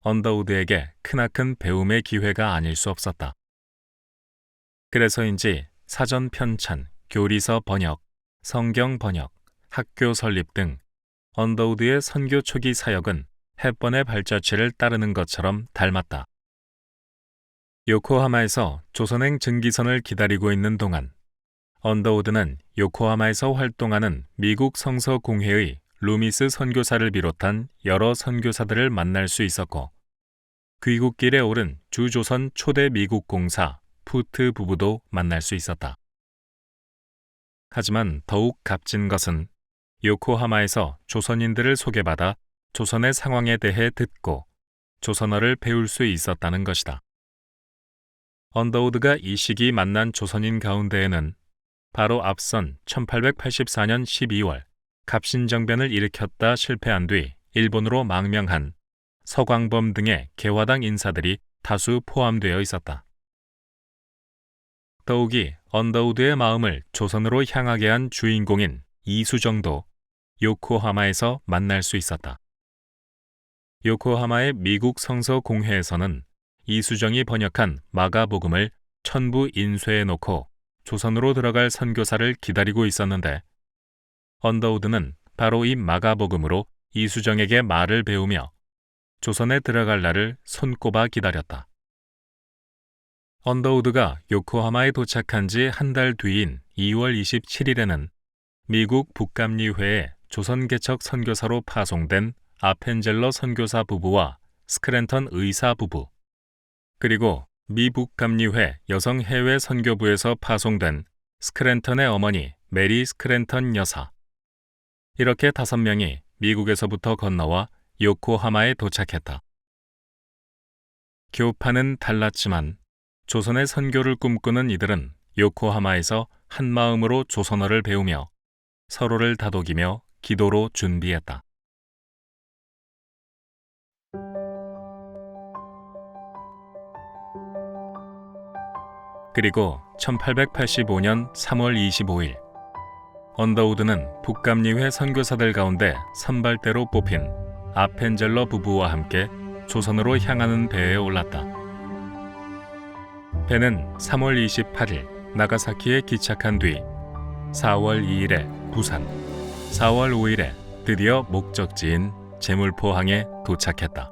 언더우드에게 크나큰 배움의 기회가 아닐 수 없었다. 그래서인지 사전 편찬, 교리서 번역, 성경 번역, 학교 설립 등 언더우드의 선교 초기 사역은 헵번의 발자취를 따르는 것처럼 닮았다. 요코하마에서 조선행 증기선을 기다리고 있는 동안 언더우드는 요코하마에서 활동하는 미국 성서공회의 루미스 선교사를 비롯한 여러 선교사들을 만날 수 있었고, 귀국길에 오른 주조선 초대 미국 공사 푸트 부부도 만날 수 있었다. 하지만 더욱 값진 것은 요코하마에서 조선인들을 소개받아 조선의 상황에 대해 듣고 조선어를 배울 수 있었다는 것이다. 언더우드가 이 시기 만난 조선인 가운데에는 바로 앞선 1884년 12월 갑신정변을 일으켰다 실패한 뒤 일본으로 망명한 서광범 등의 개화당 인사들이 다수 포함되어 있었다. 더욱이 언더우드의 마음을 조선으로 향하게 한 주인공인 이수정도 요코하마에서 만날 수 있었다. 요코하마의 미국 성서공회에서는 이수정이 번역한 마가복음을 천부 인쇄해 놓고 조선으로 들어갈 선교사를 기다리고 있었는데, 언더우드는 바로 이 마가복음으로 이수정에게 말을 배우며 조선에 들어갈 날을 손꼽아 기다렸다. 언더우드가 요코하마에 도착한 지 한 달 뒤인 2월 27일에는 미국 북감리회에 조선개척 선교사로 파송된 아펜젤러 선교사 부부와 스크랜턴 의사 부부, 그리고 미북감리회 여성해외 선교부에서 파송된 스크랜턴의 어머니 메리 스크랜턴 여사, 이렇게 5명이 미국에서부터 건너와 요코하마에 도착했다. 교파는 달랐지만 조선의 선교를 꿈꾸는 이들은 요코하마에서 한마음으로 조선어를 배우며 서로를 다독이며 기도로 준비했다. 그리고 1885년 3월 25일 언더우드는 북감리회 선교사들 가운데 선발대로 뽑힌 아펜젤러 부부와 함께 조선으로 향하는 배에 올랐다. 배는 3월 28일 나가사키에 기착한 뒤 4월 2일에 부산, 4월 5일에 드디어 목적지인 제물포항에 도착했다.